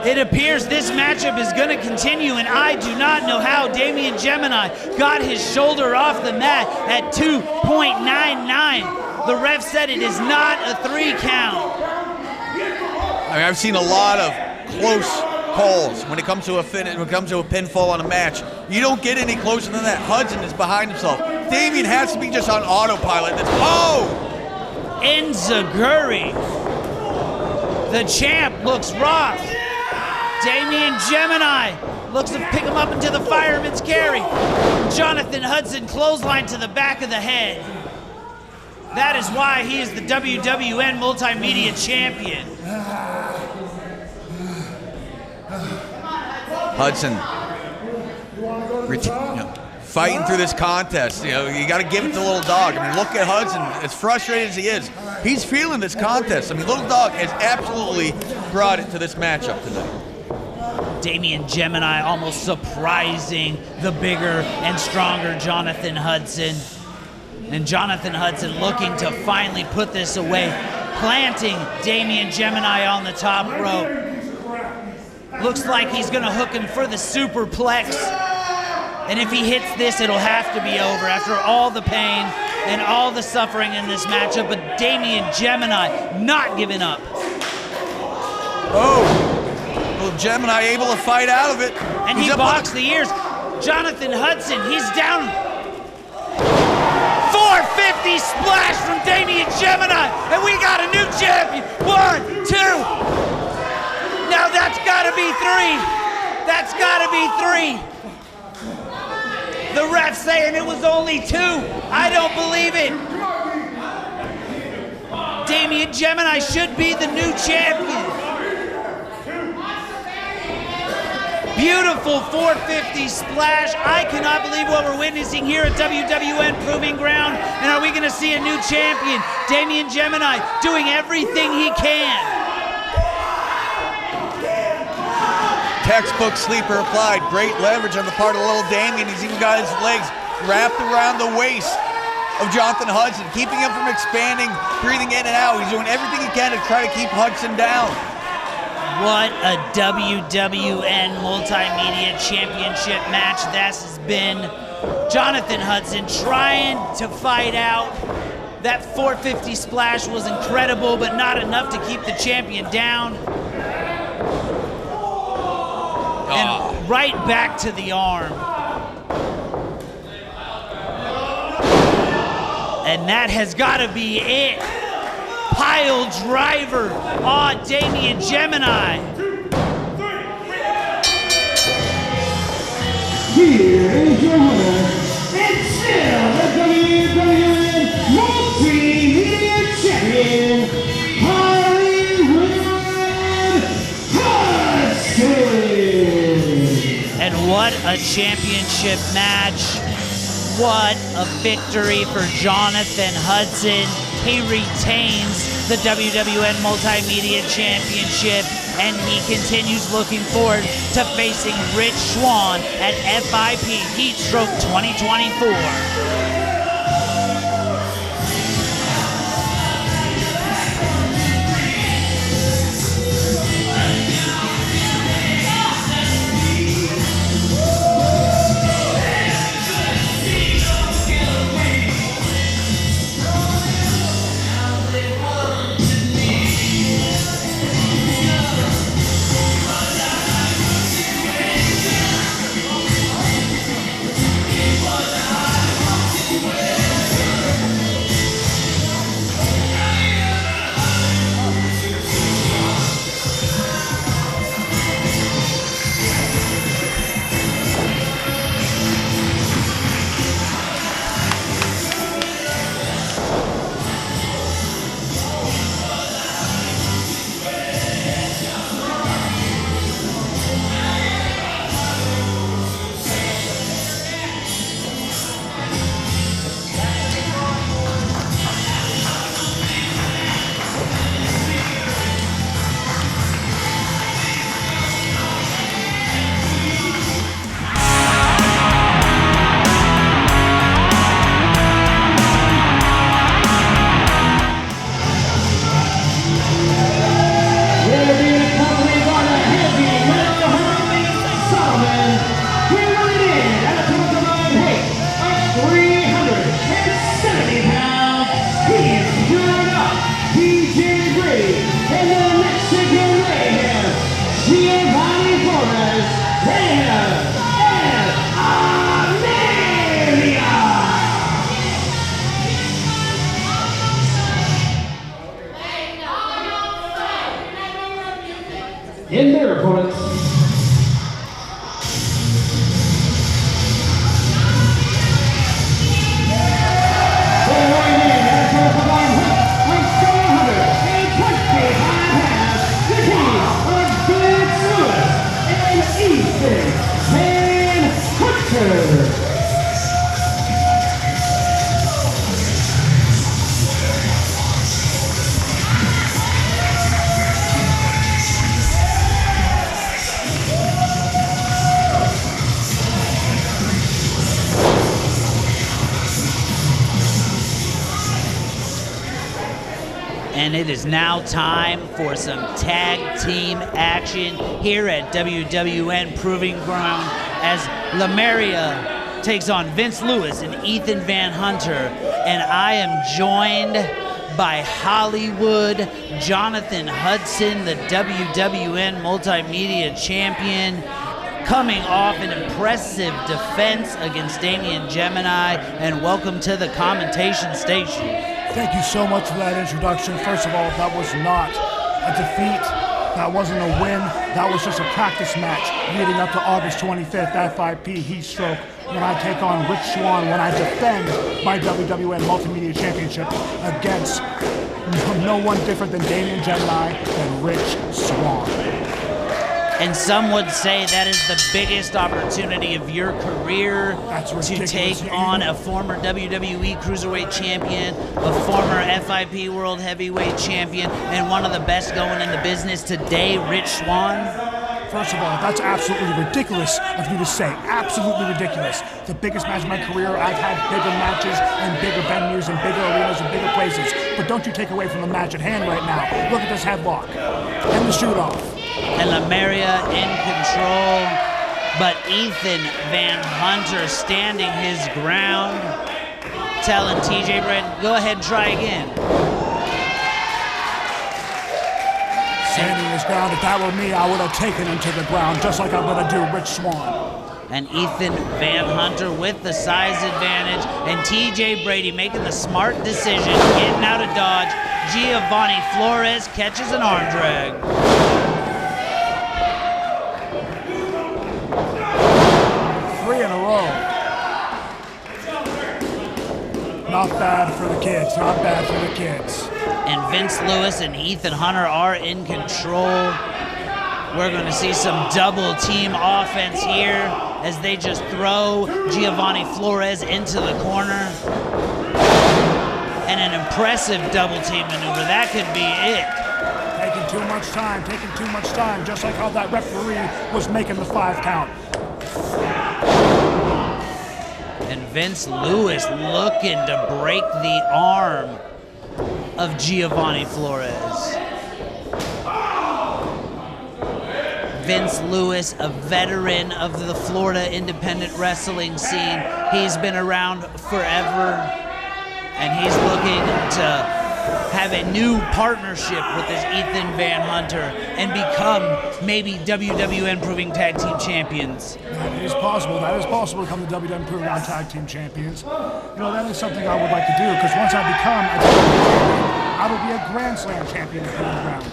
It appears this matchup is going to continue, and I do not know how Damian Jemini got his shoulder off the mat at 2.99. The ref said it is not a 3 count. I mean, I've seen a lot of close calls when it comes to a pinfall on a match. You don't get any closer than that. Hudson is behind himself. Damian has to be just on autopilot. Oh! Enziguri. The champ looks rough. Damian Jemini looks to pick him up into the fireman's carry. Jonathan Hudson clothesline to the back of the head. That is why he is the WWN Multimedia Champion. Hudson fighting through this contest. You know, you got to give it to Little Dogg. I mean, look at Hudson. As frustrated as he is, he's feeling this contest. I mean, Little Dogg has absolutely brought it to this matchup tonight. Damian Jemini almost surprising the bigger and stronger Jonathan Hudson. And Jonathan Hudson looking to finally put this away, planting Damian Jemini on the top rope. Looks like he's gonna hook him for the superplex. And if he hits this, it'll have to be over after all the pain and all the suffering in this matchup. But Damian Jemini not giving up. Oh, well, Jemini able to fight out of it. And he boxed the ears. Jonathan Hudson, he's down. 450 splash from Damian Jemini, and we got a new champion. 1, 2. Now that's gotta be 3. That's gotta be 3. The ref saying it was only 2. I don't believe it. Damian Jemini should be the new champion. Beautiful 450 splash. I cannot believe what we're witnessing here at WWN Proving Ground. And are we going to see a new champion? Damian Jemini doing everything he can. Textbook sleeper applied. Great leverage on the part of little Damian. He's even got his legs wrapped around the waist of Jonathan Hudson, keeping him from expanding, breathing in and out. He's doing everything he can to try to keep Hudson down. What a WWN Multimedia Championship match this has been. Jonathan Hudson trying to fight out. That 450 splash was incredible, but not enough to keep the champion down. And right back to the arm. And that has got to be it. Pile driver on Damian Jemini. Here is your winner, and still the WWN Multimedia Champion, Hudson. And what a championship match. What a victory for Jonathan Hudson. He retains the WWN Multimedia Championship, and he continues looking forward to facing Rich Schwann at FIP Heatstroke 2024. Giovanie, Flores, and Amelia. In their opponents, And it is now time for some tag team action here at WWN Proving Ground as Lemuria takes on Vince Lewis and Ethan Van Hunter. And I am joined by Hollywood Jonathan Hudson, the WWN Multimedia Champion, coming off an impressive defense against Damian Jemini. And welcome to the commentation station. Thank you so much for that introduction. First of all, that was not a defeat. That wasn't a win. That was just a practice match leading up to August 25th, FIP heat stroke, when I take on Rich Swann, when I defend my WWN Multimedia Championship against no one different than Damian Jemini and Rich Swann. And some would say that is the biggest opportunity of your career to take on a former WWE Cruiserweight Champion, a former FIP World Heavyweight Champion, and one of the best going in the business today, Rich Swann. First of all, that's absolutely ridiculous of you to say. Absolutely ridiculous. The biggest match of my career. I've had bigger matches and bigger venues and bigger arenas and bigger places. But don't you take away from the match at hand right now. Look at this headlock and the shoot-off. And Lemuria in control, but Ethan Van Hunter standing his ground, telling TJ Brady, go ahead and try again. Standing his ground, if that were me, I would have taken him to the ground, just like I'm going to do Rich Swann. And Ethan Van Hunter with the size advantage, and TJ Brady making the smart decision, getting out of dodge. Geovanie Flores catches an arm drag. 3 in a row. Not bad for the kids, not bad for the kids. And Vince Lewis and Ethan Hunter are in control. We're going to see some double team offense here as they just throw Geovanie Flores into the corner. And an impressive double team maneuver. That could be it. Taking too much time, just like how that referee was making the 5 count. And Vince Lewis looking to break the arm of Geovanie Flores. Vince Lewis, a veteran of the Florida independent wrestling scene. He's been around forever, and he's looking to have a new partnership with this Ethan Van Hunter and become maybe WWN Proving Tag Team Champions. That is possible to become the WWN Proving Ground Tag Team Champions. You know, that is something I would like to do, because once I become a champion, I will be a Grand Slam champion of Proving Ground.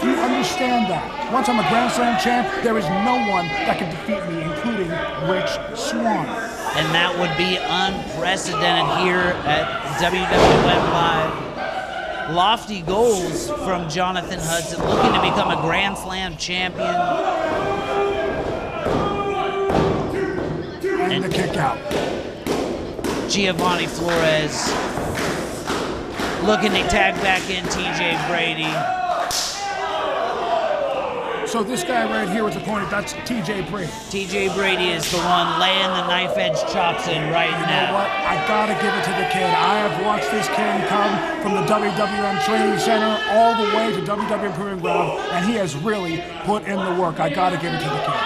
Do you understand that? Once I'm a Grand Slam champ, there is no one that can defeat me, including Rich Swann. And that would be unprecedented here at WWN Live. Lofty goals from Jonathan Hudson, looking to become a Grand Slam champion. And the kick out. Geovanie Flores looking to tag back in TJ Brady. So this guy right here with the corner, that's TJ Brady. TJ Brady is the one laying the knife edge chops in right now. You know what? I gotta give it to the kid. I have watched this kid come from the WWN Training Center all the way to WWN Proving Ground, and he has really put in the work. I gotta give it to the kid.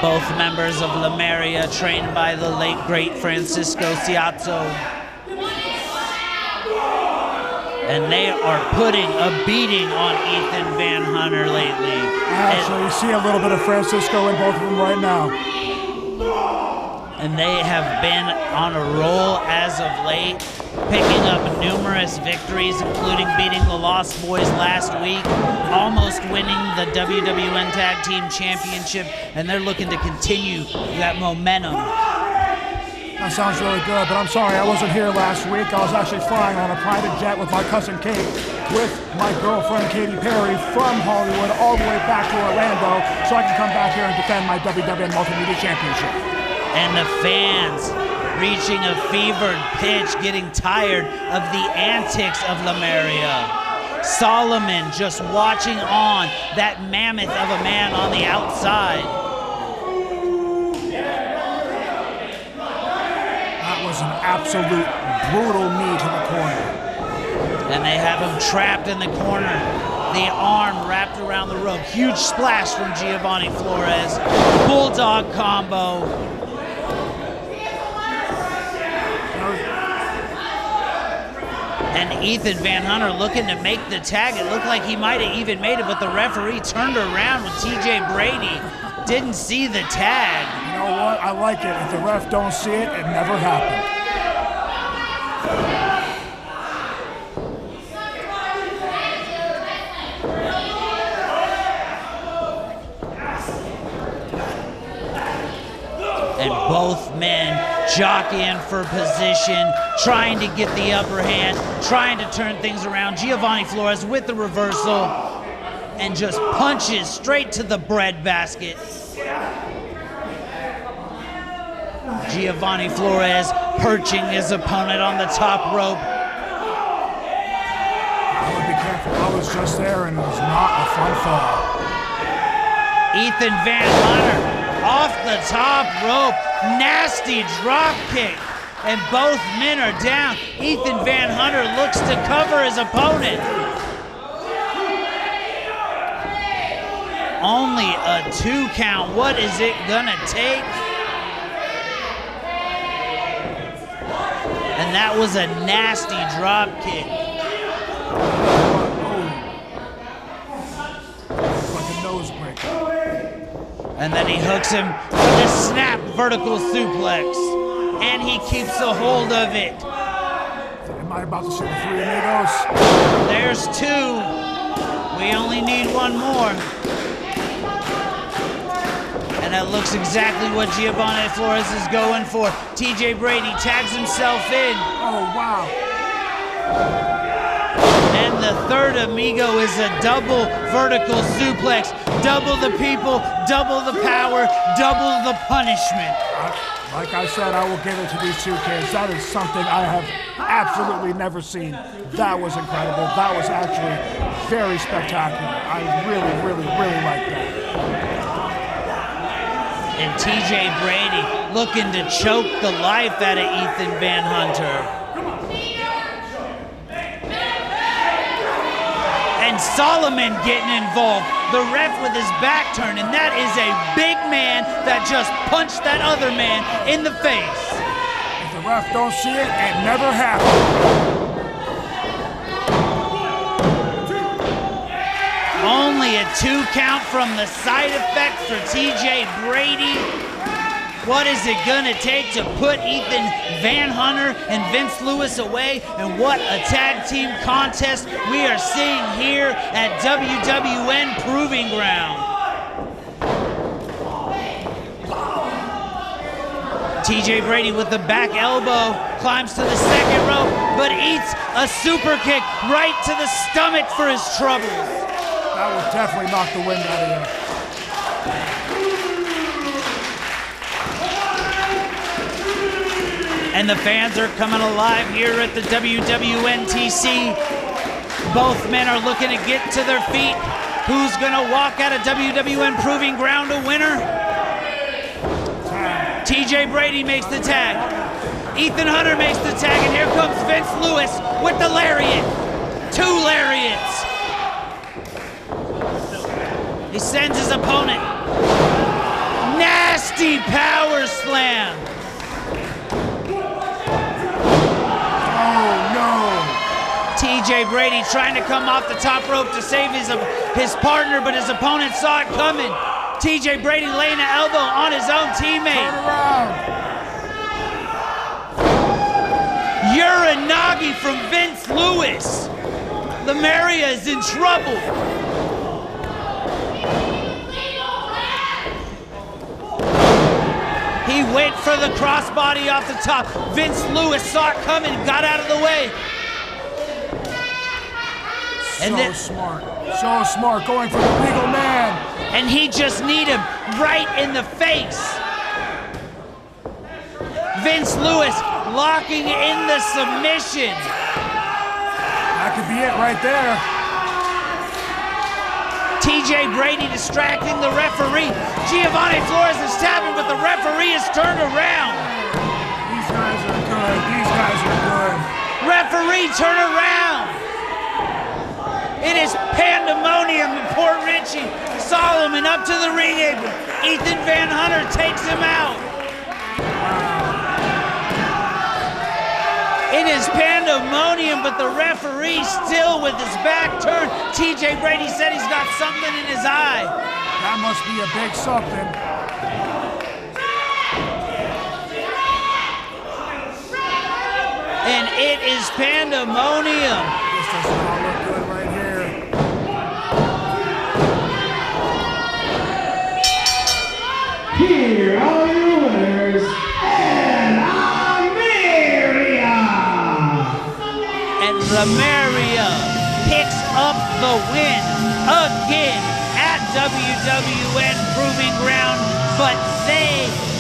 Both members of Lemuria, trained by the late great Francisco Ciazzo. And they are putting a beating on Ethan Van Hunter lately. I actually see a little bit of Francisco in both of them right now. And they have been on a roll as of late, picking up numerous victories, including beating the Lost Boys last week, almost winning the WWN Tag Team Championship, and they're looking to continue that momentum. That sounds really good, but I'm sorry I wasn't here last week. I was actually flying on a private jet with my cousin Kate, with my girlfriend Katy Perry, from Hollywood all the way back to Orlando, so I can come back here and defend my WWN Multimedia Championship. And the fans reaching a fevered pitch, getting tired of the antics of Lemuria. Solomon just watching on, that mammoth of a man on the outside. That was an absolute brutal knee to the corner. And they have him trapped in the corner. The arm wrapped around the rope. Huge splash from Geovanie Flores. Bulldog combo. And Ethan Van Hunter looking to make the tag. It looked like he might have even made it, but the referee turned around when TJ Brady didn't see the tag. You know what? I like it. If the ref don't see it, it never happened. And both men jockeying for position, trying to get the upper hand, trying to turn things around. Geovanie Flores with the reversal and just punches straight to the breadbasket. Geovanie Flores perching his opponent on the top rope. I would be careful. I was just there and it was not a fun fall. Ethan Van Hunter off the top rope, nasty drop kick, and both men are down. Ethan Van Hunter looks to cover his opponent. Only a 2 count. What is it gonna take? And that was a nasty drop kick. Like a nose breaker. And then he hooks him with a snap vertical suplex. And he keeps a hold of it. Am I about to see the 3 amigos? There's 2. We only need 1 more. And that looks exactly what Geovanie Flores is going for. TJ Brady tags himself in. Oh, wow. And the third amigo is a double vertical suplex. Double the people, double the power, double the punishment. Like I said, I will give it to these 2 kids. That is something I have absolutely never seen. That was incredible. That was actually very spectacular. I really, really, really like that. And TJ Brady looking to choke the life out of Ethan Van Hunter. And Solomon getting involved. The ref with his back turned, and that is a big man that just punched that other man in the face. If the ref don't see it, it never happened. Only a 2 count from the side effects for TJ Brady. What is it gonna take to put Ethan Van Hunter and Vince Lewis away? And what a tag team contest we are seeing here at WWN Proving Ground. TJ Brady with the back elbow, climbs to the second rope, but eats a super kick right to the stomach for his troubles. That will definitely knock the wind out of you. And the fans are coming alive here at the WWNTC. Both men are looking to get to their feet. Who's gonna walk out of WWN Proving Ground a winner? TJ Brady makes the tag. Ethan Hunter makes the tag, and here comes Vince Lewis with the lariat. 2 lariats. He sends his opponent. Nasty power slam. Oh, no. TJ Brady trying to come off the top rope to save his partner, but his opponent saw it coming. TJ Brady laying an elbow on his own teammate. Turn around. Uranagi from Vince Lewis. Lemuria is in trouble. He went for the crossbody off the top. Vince Lewis saw it coming, got out of the way. And So smart, going for the legal man. And he just need him right in the face. Vince Lewis locking in the submission. That could be it right there. TJ Brady distracting the referee. Geovanie Flores is tapping, but the referee is turned around. These guys are good. These guys are good. Referee, turn around. It is pandemonium in Port Richey. Solomon up to the ring apron. Ethan Van Hunter takes him out. It is pandemonium, but the referee still with his back turned. TJ Brady said he's got something in his eye. That must be a big something. And it is pandemonium. This does not look good right here. Here are your winners, and Lamaria picks up the win again at WWN Proving Ground, but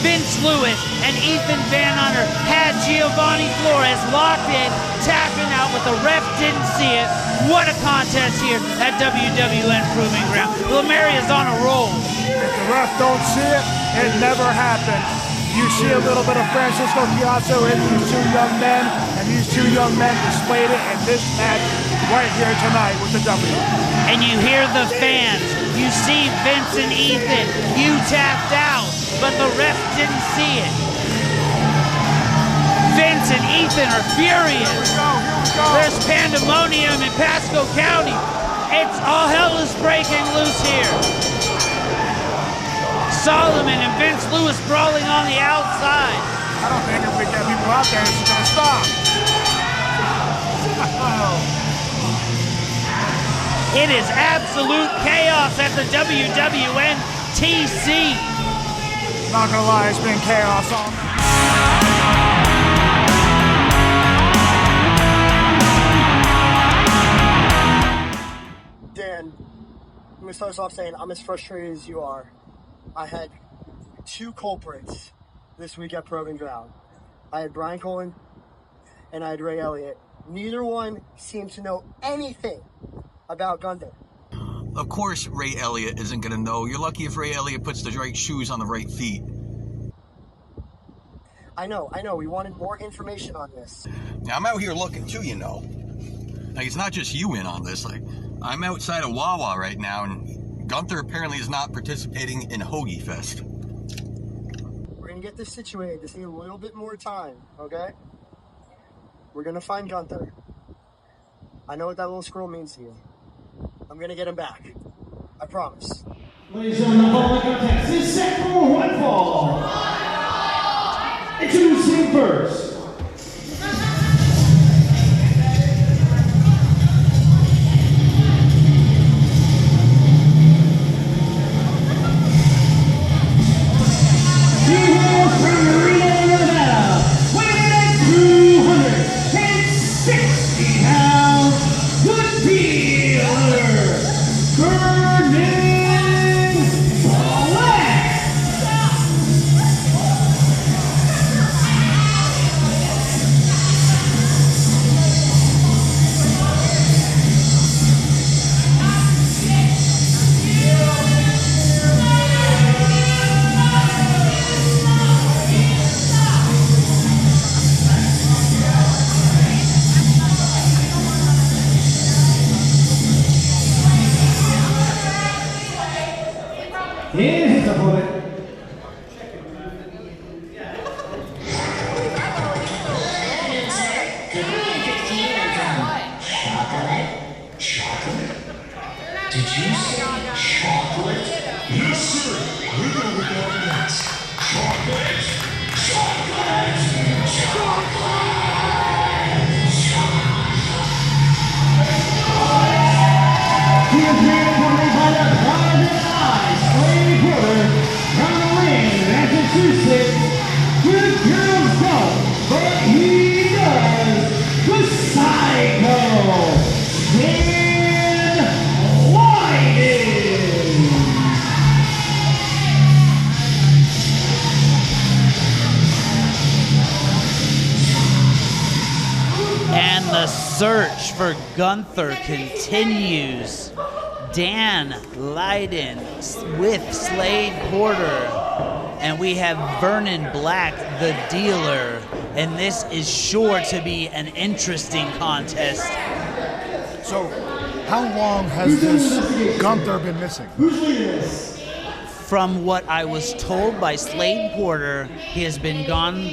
Vince Lewis and Ethan Van Hunter had Geovanie Flores locked in, tapping out, but the ref didn't see it. What a contest here at WWN Proving Ground. Lamaria's on a roll. If the ref don't see it, it never happened. You see a little bit of Francisco Chiazzo in these two young men, and these two young men displayed it in this match right here tonight with the W. And you hear the fans. You see Vince and Ethan. You tapped out, but the ref didn't see it. Vince and Ethan are furious. Here we go. There's pandemonium in Pasco County. It's all hell is breaking loose here. Solomon and Vince Lewis brawling on the outside. I don't think if we get people out there, it's going to stop. It is absolute chaos at the WWN TC. Not going to lie, it's been chaos all night. Dan, let me start off saying I'm as frustrated as you are. I had two culprits this week at Proving Ground. I had Bryan Colton and I had Ray Elliott. Neither one seemed to know anything about Gunther. Of course Ray Elliott isn't going to know. You're lucky if Ray Elliott puts the right shoes on the right feet. I know. We wanted more information on this. Now, I'm out here looking too, you know. Like, it's not just you in on this. Like, I'm outside of Wawa right now, and Gunther apparently is not participating in Hoagie Fest. We're going to get this situated. Just need a little bit more time, okay? We're going to find Gunther. I know what that little scroll means to you. I'm going to get him back. I promise. Ladies and gentlemen, the following contest is set for one fall. Introducing first. His opponent. Chocolate? Did you say chocolate? Yes, sir. We're going with all nuts. Chocolate! Chocolate! He is made accompanied by the Private Eyes, Slade Porter, from Lynn, Massachusetts. Good girls don't, but he does. The Psycho, Dan Lydon. And the search for Gunther continues. Dann Lydon with Slade Porter. And we have Vernon Black, the dealer, and this is sure to be an interesting contest. So, how long has this Gunther been missing? Who's leading this? From what I was told by Slade Porter, he has been gone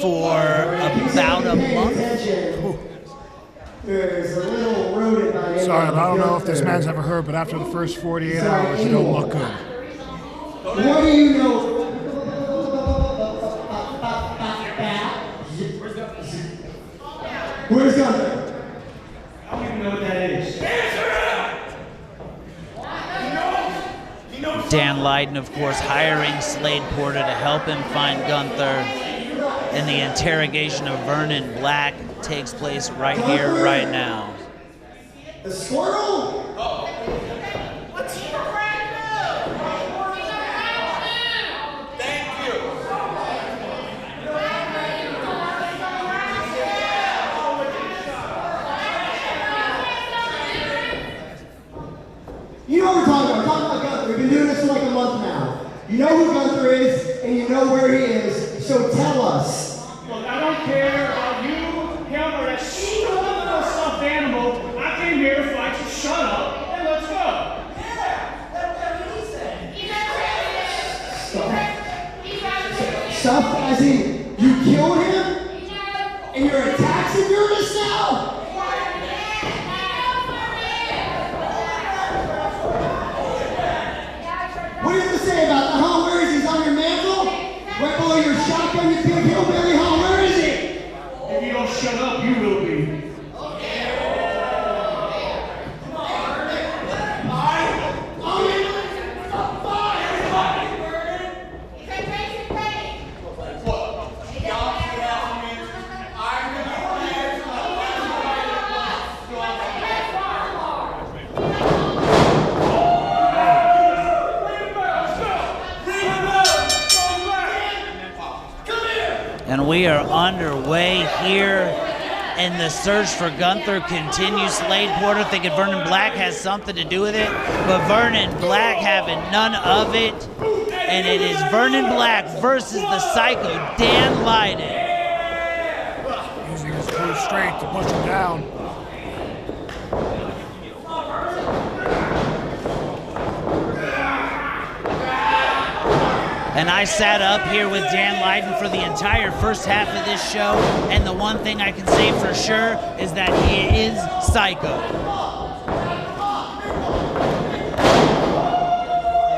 for about a month. There's a little rodent by the Sorry, I don't know if this man's ever heard, but after the first 48 hours, you don't look good. What do you know? Where's Gunther? I don't even know what that is. Dan Lydon, of course, hiring Slade Porter to help him find Gunther. And the interrogation of Vernon Black takes place right here, right now. The squirrel? You know what we're talking about. We're talking about Gunther. We've been doing this for like a month now. You know who Gunther is, and you know where he is, so tell us. Look, I don't care about you, him, or that stupid little stuffed animal. I came here to fight, so shut up and let's go. Stuff as in you killed him, and you're a taxidermist now? What do you have to say about that? Huh? Where is he? He's on your mantle? Right below your shotgun, you big hillbilly? Huh? Where is he? If you don't shut up, you will be. And we are underway here, and the search for Gunther continues. Slade Porter thinking Vernon Black has something to do with it, but Vernon Black having none of it. And it is Vernon Black versus the Psycho, Dan Lydon. Using his true strength to push him down. And I sat up here with Dan Lydon for the entire first half of this show, and the one thing I can say for sure is that he is Psycho.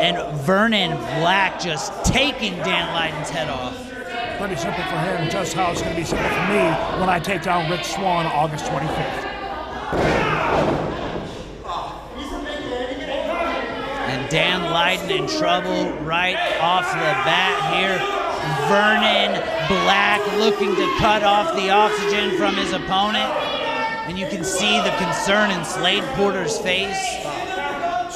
And Vernon Black just taking Dan Lydon's head off. Pretty simple for him, just how it's going to be simple for me when I take down Rich Swann August 25th. And Dan Lydon in trouble right off the bat here. Vernon Black looking to cut off the oxygen from his opponent. And you can see the concern in Slade Porter's face.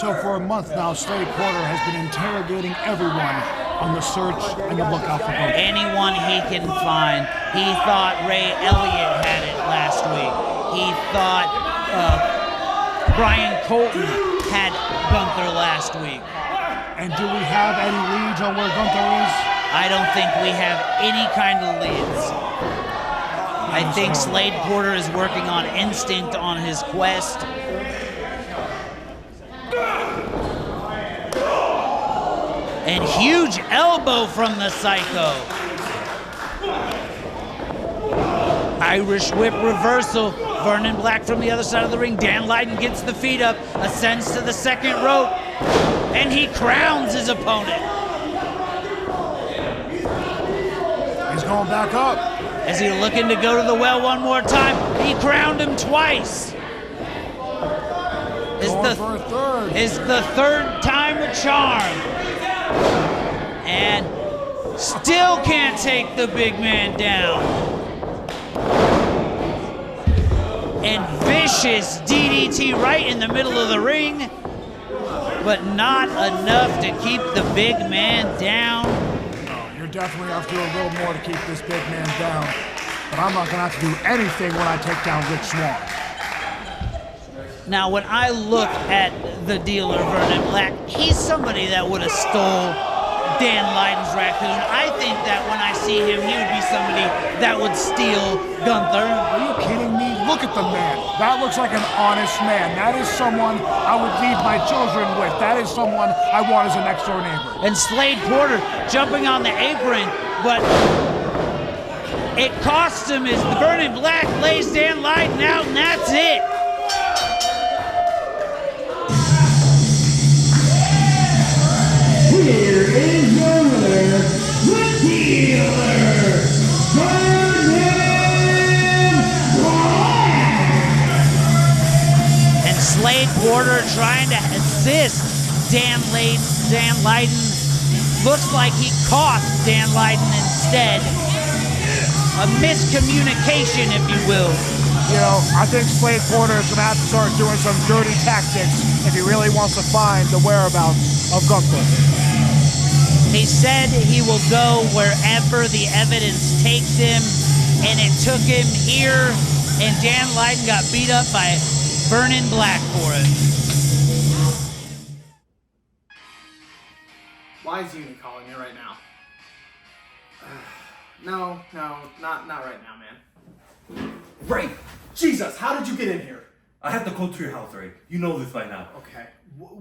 So for a month now, Slade Porter has been interrogating everyone on the search and the lookout for Gunther. Anyone he can find. He thought Ray Elliott had it last week. He thought Bryan Colton had Gunther last week. And do we have any leads on where Gunther is? I don't think we have any kind of leads. I think Slade Porter is working on instinct on his quest. And huge elbow from the Psycho. Irish whip reversal. Vernon Black from the other side of the ring. Dan Lydon gets the feet up, ascends to the second rope, and he crowns his opponent. He's going back up. Is he looking to go to the well one more time? He crowned him twice. Is the third time a charm. And still can't take the big man down. And vicious DDT right in the middle of the ring, but not enough to keep the big man down. No, you're definitely have to do a little more to keep this big man down, but I'm not gonna have to do anything when I take down Rich Swann. Now, when I look at the dealer, Vernon Black, he's somebody that would have stole Dan Lydon's raccoon. I think that when I see him, he would be somebody that would steal Gunther. Are you kidding me? Look at the man. That looks like an honest man. That is someone I would leave my children with. That is someone I want as a next door neighbor. And Slade Porter jumping on the apron, but it costs him as the Burning Black lays Dan Lydon out, and that's it. Here is your winner, the dealer, And Slade Porter trying to assist Dan Lydon. Looks like he cost Dan Lydon instead. A miscommunication, if you will. You know, I think Slade Porter is going to have to start doing some dirty tactics if he really wants to find the whereabouts of Gunther. He said he will go wherever the evidence takes him, and it took him here, and Dan Lydon got beat up by Vernon Black for it. Why is Yuni calling me right now? No, not right now, man. Ray, Jesus, how did you get in here? I had to go to your house, Ray. You know this by now. Okay.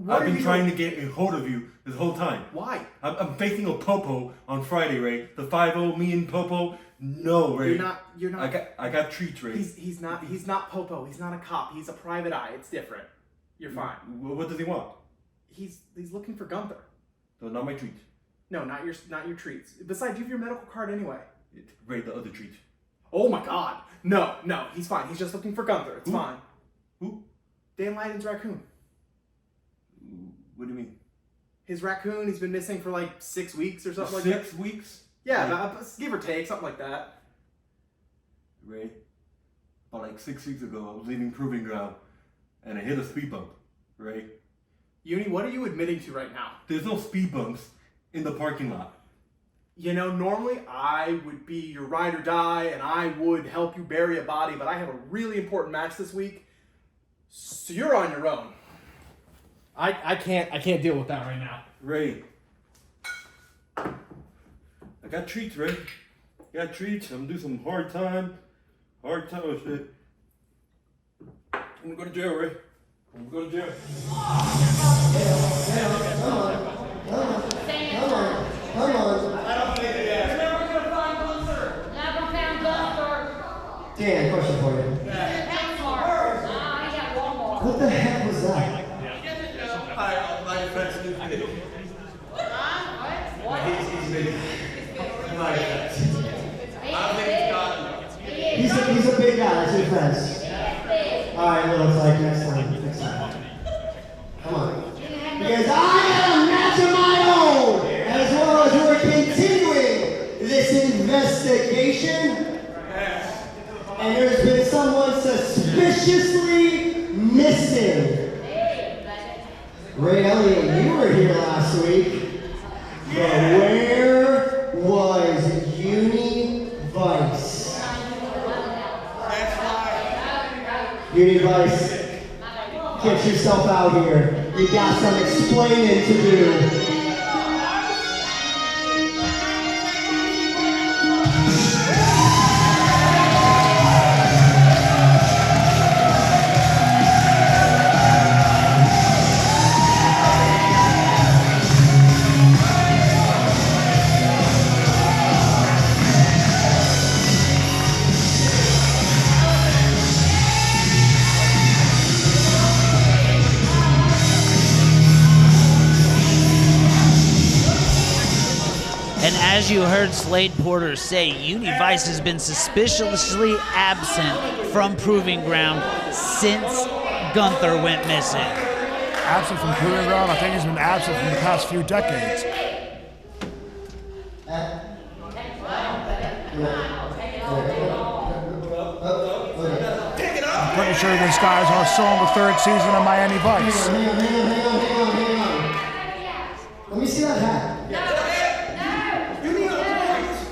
I've been trying to get a hold of you this whole time. Why? I'm facing a Popo on Friday, Ray. The 5-0, me and Popo. No, Ray. You're not. I got treats, Ray. He's not Popo. He's not a cop. He's a private eye. It's different. You're fine. What does he want? He's looking for Gunther. No, not my treats. No, not your treats. Besides, you have your medical card anyway. Ray, the other treats. Oh my God. No, he's fine. He's just looking for Gunther. It's fine. Who? Dan Lydon's raccoon. What do you mean? His raccoon, he's been missing for like 6 weeks or something like that. 6 weeks? Yeah, give or take, something like that. Ray, about like 6 weeks ago, I was leaving Proving Ground, and I hit a speed bump. Ray. Yuni, what are you admitting to right now? There's no speed bumps in the parking lot. You know, normally I would be your ride or die, and I would help you bury a body, but I have a really important match this week, so you're on your own. I can't deal with that right now. Ray, I got treats, Ray. I got treats. I'm gonna do some hard time shit. I'm gonna go to jail, Ray. I'm gonna go to jail. Come on. I don't think it is. We're never gonna find Gunther. Never found Gunther. Dan, question for you. That's hard. Nah, he got one more. What the heck was that? My friend's new kid. What? He's big. My friend. He's a big guy, that's your friends. Alright, well, it's like next time. Come on. Because I got a match of my own! As well as we're continuing this investigation. And there's been someone suspiciously missing. Ray Elliott, you were here last week. But where was Yuni Vice? Yuni Vice, get yourself out here. You got some explaining to do. And as you heard Slade Porter say, Yuni Vice has been suspiciously absent from Proving Ground since Gunther went missing. Absent from Proving Ground? I think he's been absent from the past few decades. I'm pretty sure this guy's on still on the 3rd season of Miami Vice. Hang on. Let me see that hat.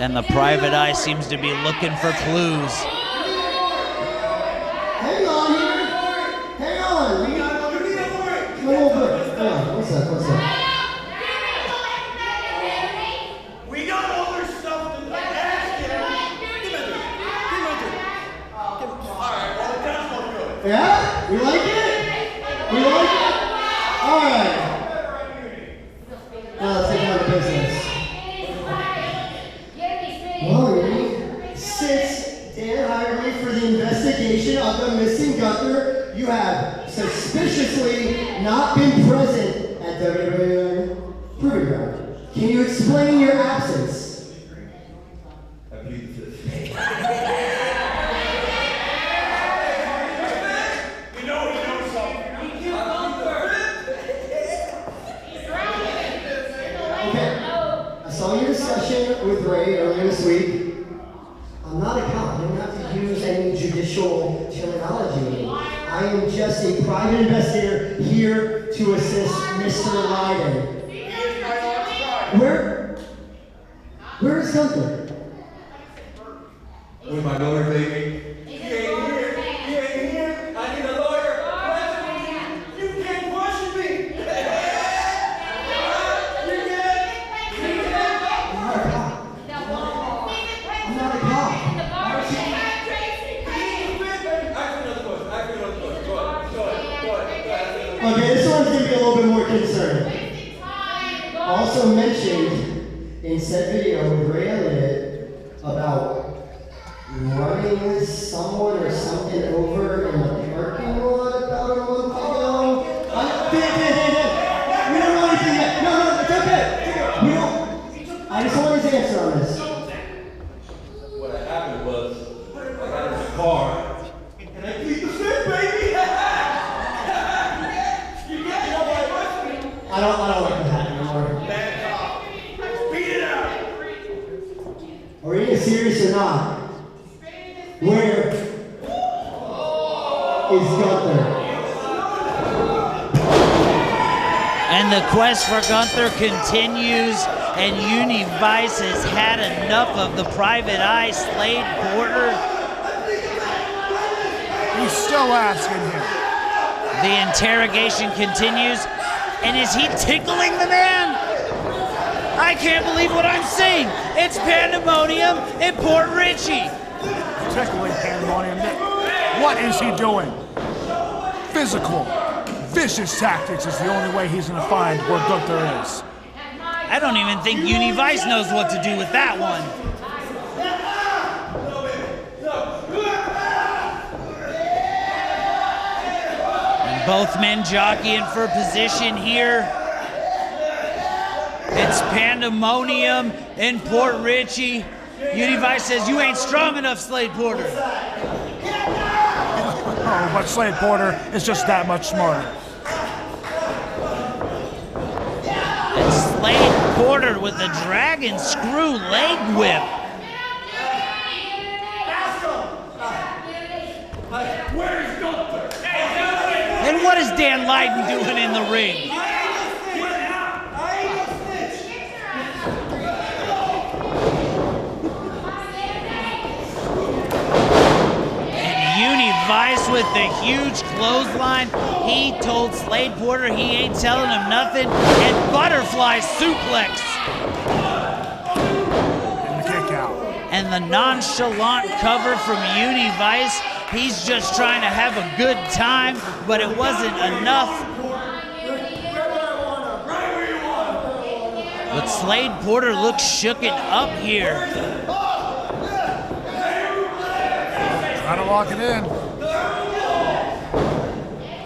And the private eye seems to be looking for clues. Hang on here. Hang on. Come over. Hang on. What's that? Now let's get down to business. Well, Yuni, since Dan hired me for the investigation of the missing Gunther, you have suspiciously not been present at WWN Proving Ground. Can you explain your absence? I plead the fifth. You know something. Okay, I saw your discussion with Ray earlier this week. I'm not a cop. You don't have to use any judicial terminology with me. I am just a private investigator here to assist Mr. Lydon. Where is Gunther? With my lawyer, baby. He ain't here. I need a lawyer. You can't question me. I'm not a cop. Okay, this one's going to be a little bit more concerning. Also mentioned in said video with Ray Elliott about running someone or something over in the parking lot about a month ago. We don't know anything yet. No, it's okay. We don't. I just want his answer on this. What happened was, I got in the car, and I plead the fifth, baby! I don't like that anymore. Beat it out. Are you serious or not? Where is Gunther? And the quest for Gunther continues, and Yuni Vice has had enough of the private eye Slade Porter. He's still asking him. The interrogation continues, and is he tickling the man? I can't believe what I'm seeing. It's pandemonium in Port Richey. Tickling pandemonium. What is he doing? Physical, vicious tactics is the only way he's going to find where Gunther is. I don't even think Yuni Vice knows what to do with that one. And both men jockeying for position here. It's pandemonium in Port Richey. Yuni Vice says, "You ain't strong enough, Slade Porter." Oh, but Slade Porter is just that much smarter. And Slade Porter with the dragon screw leg whip. Where's Gunther? And what is Dan Lydon doing in the ring? Yuni Vice with the huge clothesline. He told Slade Porter he ain't telling him nothing. And butterfly suplex. And the kick out. And the nonchalant cover from Yuni Vice. He's just trying to have a good time, but it wasn't enough. But Slade Porter looks shooken up here. Trying to lock it in.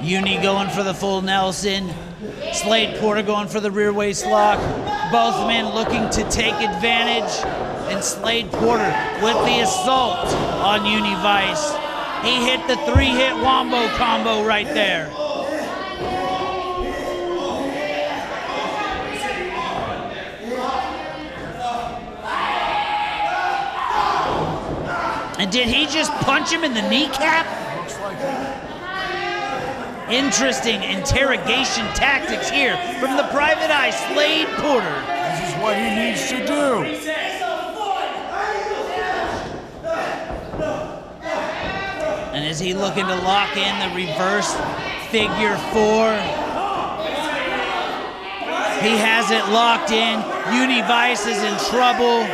Yuni going for the full Nelson. Slade Porter going for the rear waist lock. Both men looking to take advantage. And Slade Porter with the assault on Yuni Vice. He hit the 3-hit wombo combo right there. And did he just punch him in the kneecap? Looks like it. Interesting interrogation tactics here from the private eye, Slade Porter. This is what he needs to do. And is he looking to lock in the reverse figure 4? He has it locked in. Yuni Vice is in trouble.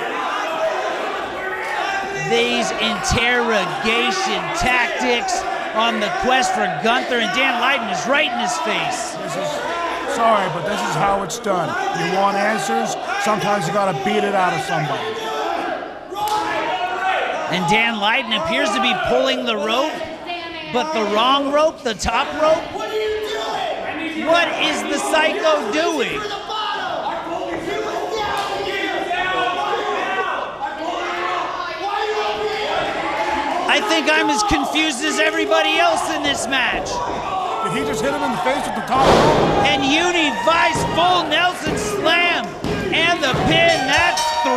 These interrogation tactics on the quest for Gunther, and Dan Lydon is right in his face. Sorry, but this is how it's done. You want answers? Sometimes you gotta beat it out of somebody. And Dan Lydon appears to be pulling the rope, but the wrong rope, the top rope. What is the Psycho doing? I think I'm as confused as everybody else in this match. Did he just hit him in the face with the top rope? And Yuni Vice full Nelson slam. And the pin, that's 3.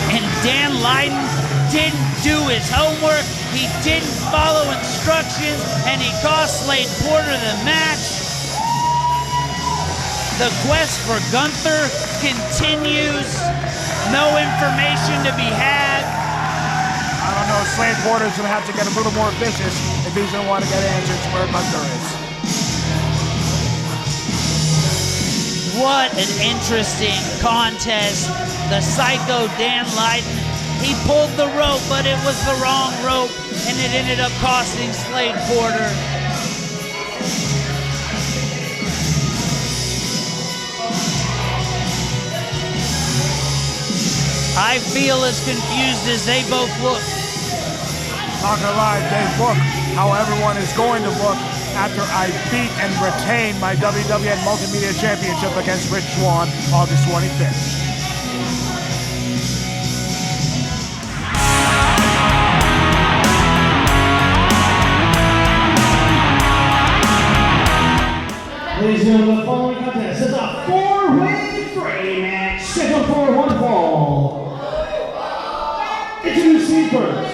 And Dan Lydon didn't do his homework. He didn't follow instructions, and he cost Slade Porter the match. The quest for Gunther continues. No information to be had. I don't know. Slade Porter's going to have to get a little more vicious if he's going to want to get answers where Gunther is. What an interesting contest. The Psycho Dan Lydon, he pulled the rope, but it was the wrong rope, and it ended up costing Slade Porter. I feel as confused as they both look. Not gonna lie, they look how everyone is going to look after I beat and retain my WWN Multimedia Championship against Rich Swann August 25th. Ladies and gentlemen, the following contest is a 4-way Fray match scheduled for one fall. Introducing first.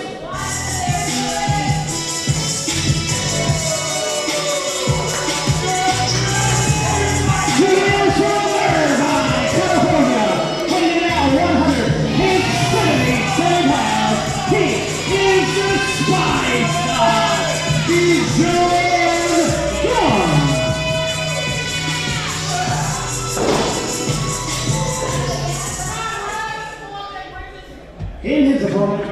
He is from Irvine, California, weighing out 177 pounds. He is the Spice God. He's Dogg. In his opponent.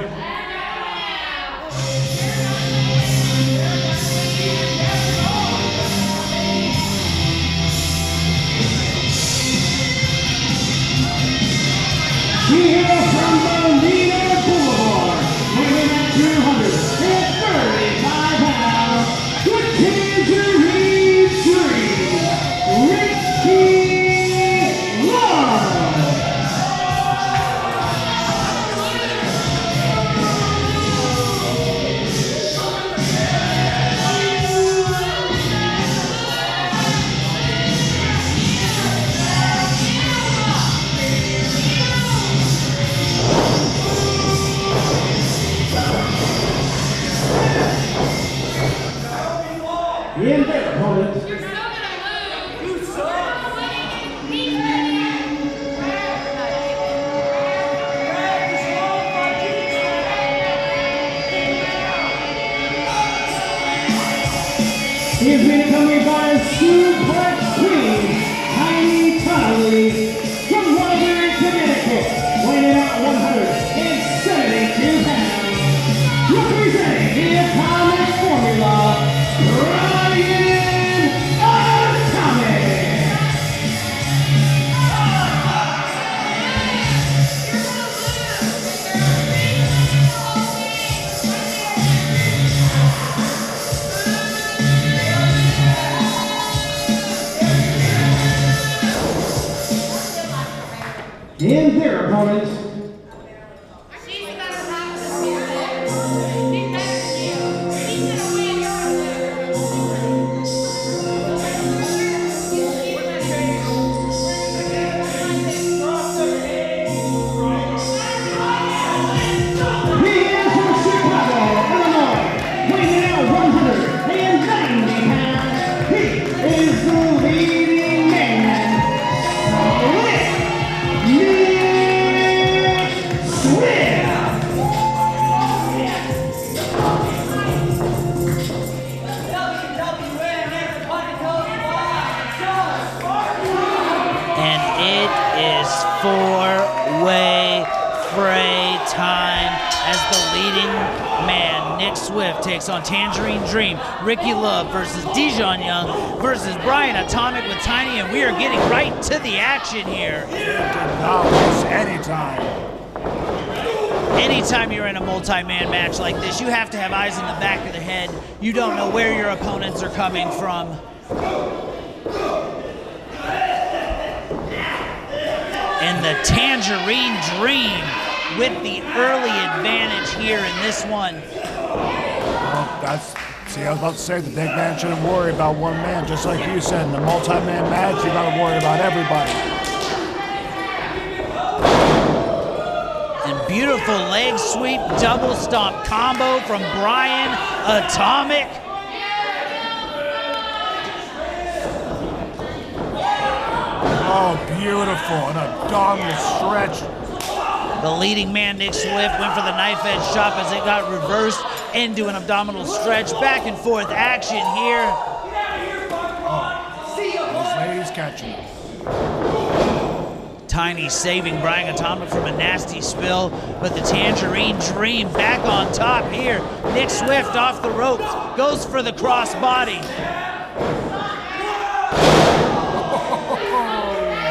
He hails from the Lydon Boulevard, weighing at 235 pounds, the Tangerine Tree, Ricky Love. In their opponent. You're still gonna lose. You suck. He is being accompanied by Suplex Queen, Tiny Tully, from Waterbury, Connecticut, weighing out 172 pounds, representing the Atomic Formula, Bryan Akamu. In their opponent. She's got a rock this year. She's better than you. She's gonna win. He is from Chicago, Illinois, weighing out 190 pounds. He is the leading man, Slade man. Nick Swift takes on Tangerine Dream. Ricky Love versus Dijon Young versus Bryan Atomic with Tiny, and we are getting right to the action here. Not waste any time. Anytime you're in a multi-man match like this, you have to have eyes in the back of the head. You don't know where your opponents are coming from. And the Tangerine Dream with the early advantage here in this one. Well, see, I was about to say the big man shouldn't worry about one man, just like you said. In the multi-man match, you gotta worry about everybody. And beautiful leg sweep, double stomp combo from Bryan Atomic. Oh, beautiful, an abdominal stretch. The leading man, Nick Swift, went for the knife edge chop as it got reversed into an abdominal stretch. Back and forth action here. Oh, these ladies catching him. Tiny saving Bryan Atomic from a nasty spill, but the Tangerine Dream back on top here. Nick Swift off the ropes, goes for the crossbody.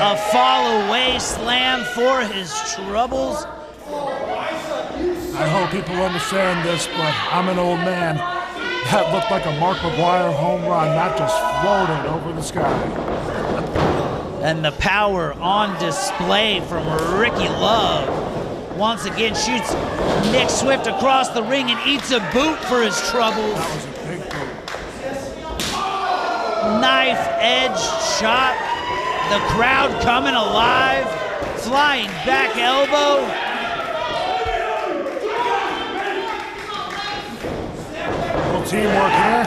A fall away slam for his troubles. I hope people understand this, but I'm an old man. That looked like a Mark McGwire home run, that just floated over the sky. And the power on display from Ricky Love. Once again shoots Nick Swift across the ring and eats a boot for his troubles. That was a big boot. Knife edge chop. The crowd coming alive. Flying back elbow. Little teamwork here.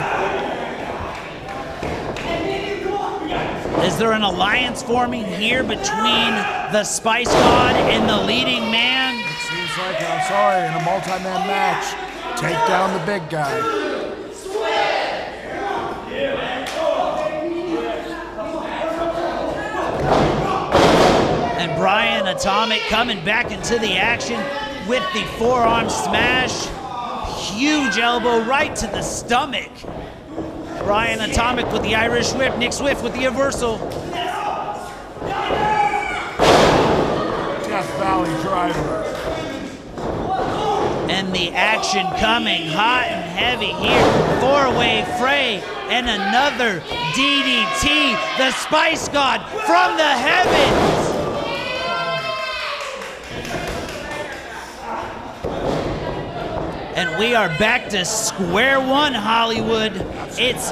Is there an alliance forming here between the Spice God and the leading man? It seems like, I'm sorry, in a multi-man match, take down the big guy. And Bryan Atomic coming back into the action with the forearm smash. Huge elbow right to the stomach. Bryan Atomic with the Irish whip. Nick Swift with the reversal. Death Valley driver. And the action coming hot and heavy here. Four-way Fray and another DDT. The Spice God from the heavens. And we are back to square one, Hollywood. It's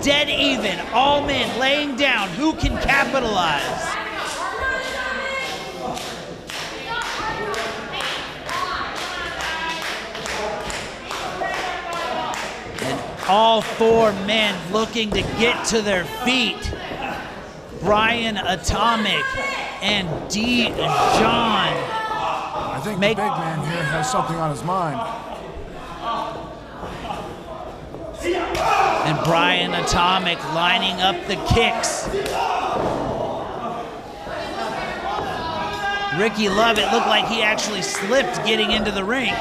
dead even. All men laying down. Who can capitalize? And all four men looking to get to their feet. Bryan Atomic and Dijon. I think the big man here has something on his mind. And Bryan Atomic lining up the kicks. Ricky Love, it looked like he actually slipped getting into the ring. He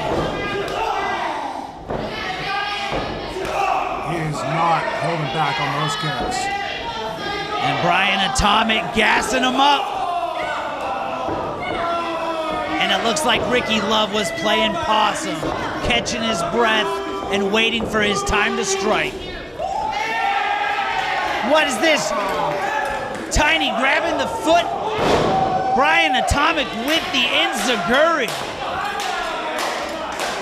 is not holding back on those kicks. And Bryan Atomic gassing him up. And it looks like Ricky Love was playing possum, catching his breath and waiting for his time to strike. What is this? Tiny grabbing the foot. Bryan Atomic with the enziguri.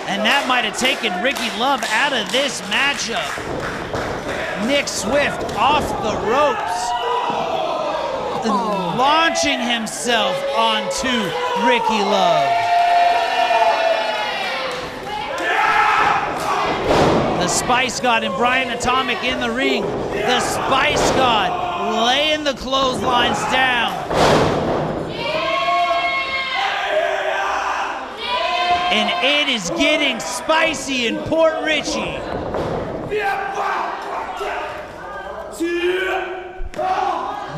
And that might have taken Ricky Love out of this matchup. Nick Swift off the ropes. Launching himself onto Ricky Love. The Spice God and Bryan Atomic in the ring. The Spice God laying the clotheslines down. And it is getting spicy in Port Richey.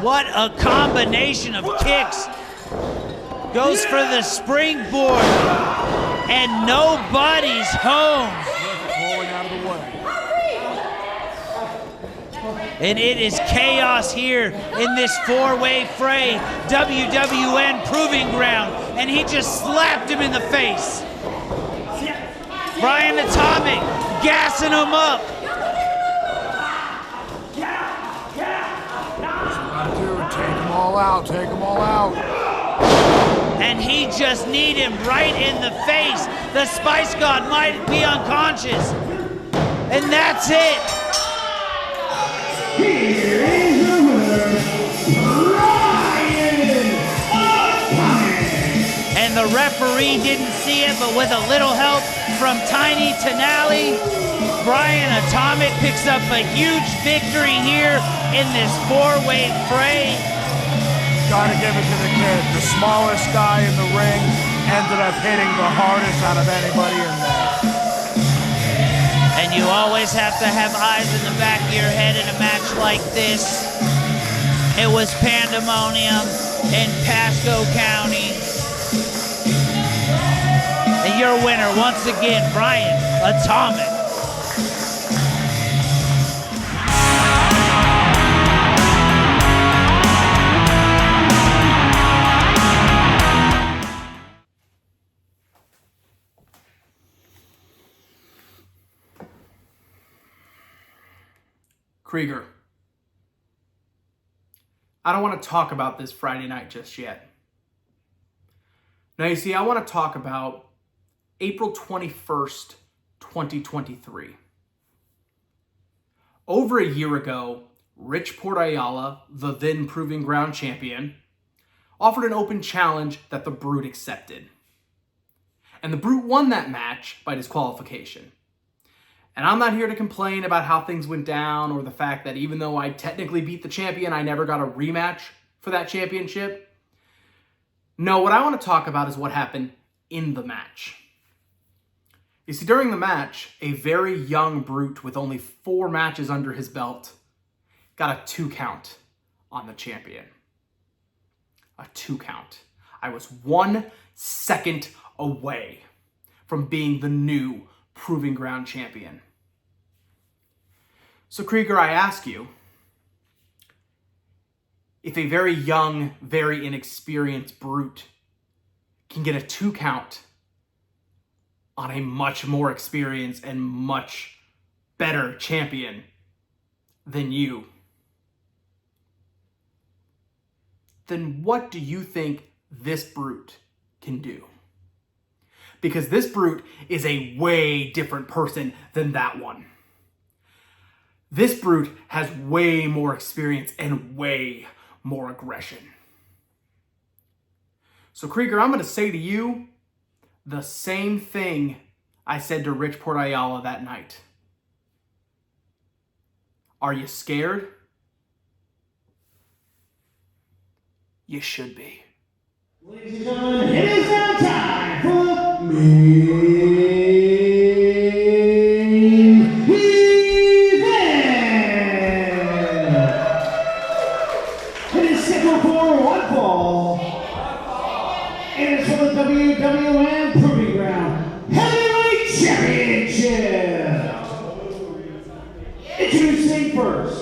What a combination of kicks. Goes for the springboard. And nobody's home. And it is chaos here in this four-way fray, WWN Proving Ground. And he just slapped him in the face. Bryan Atomic gassing him up. Take them all out, take them all out. And he just kneed him right in the face. The Spice God might be unconscious. And that's it. Here is the winner, Bryan Atomic. And the referee didn't see it, but with a little help from Tiny Tenali, Bryan Atomic picks up a huge victory here in this four-way fray. Gotta give it to the kid. The smallest guy in the ring ended up hitting the hardest out of anybody in there. And you always have to have eyes in the back of your head in a match like this. It was pandemonium in Pasco County. And your winner, once again, Bryan Atomic. Krieger, I don't want to talk about this Friday night just yet. Now, you see, I want to talk about April 21st, 2023. Over a year ago, Rich Portoyala, the then Proving Ground champion, offered an open challenge that the Brute accepted. And the Brute won that match by disqualification. And I'm not here to complain about how things went down or the fact that even though I technically beat the champion, I never got a rematch for that championship. No, what I want to talk about is what happened in the match. You see, during the match, a very young Brute with only 4 matches under his belt got a 2 count on the champion. A 2 count. I was 1 second away from being the new Proving Ground champion. So Krieger, I ask you, if a very young, very inexperienced Brute can get a 2 count on a much more experienced and much better champion than you, then what do you think this Brute can do? Because this Brute is a way different person than that one. This Brute has way more experience and way more aggression. So Krieger, I'm going to say to you the same thing I said to Rich Portoyala that night. Are you scared? You should be. Ladies and gentlemen, it is now time for main event. It is scheduled for 1 fall. It is for the WWN Proving Ground Heavyweight Championship. Introducing first,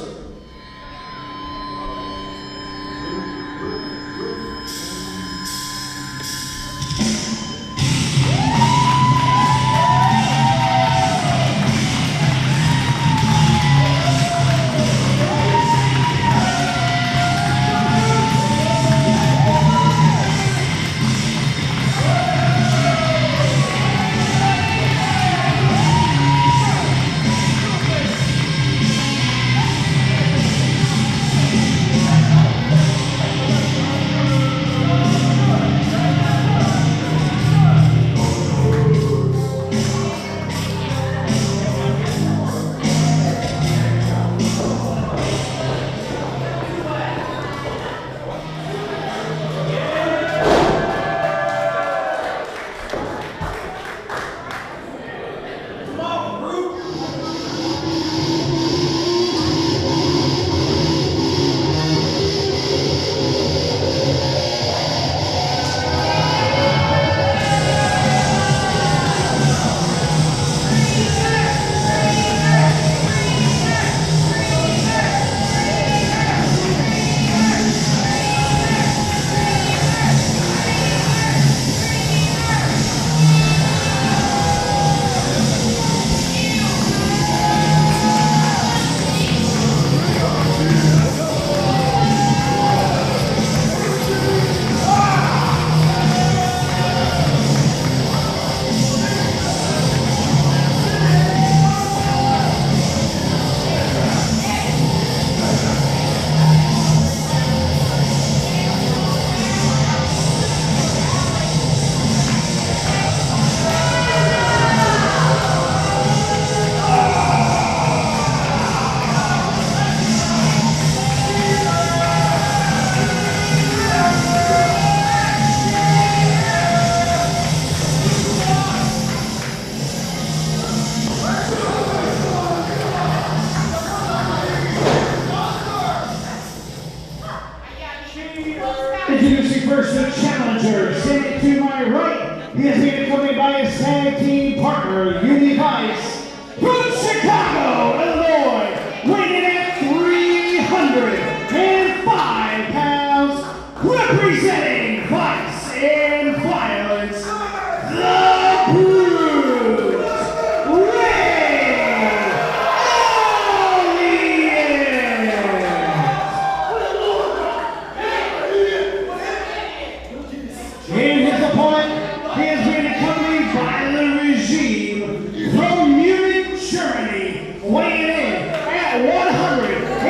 weighing in at 102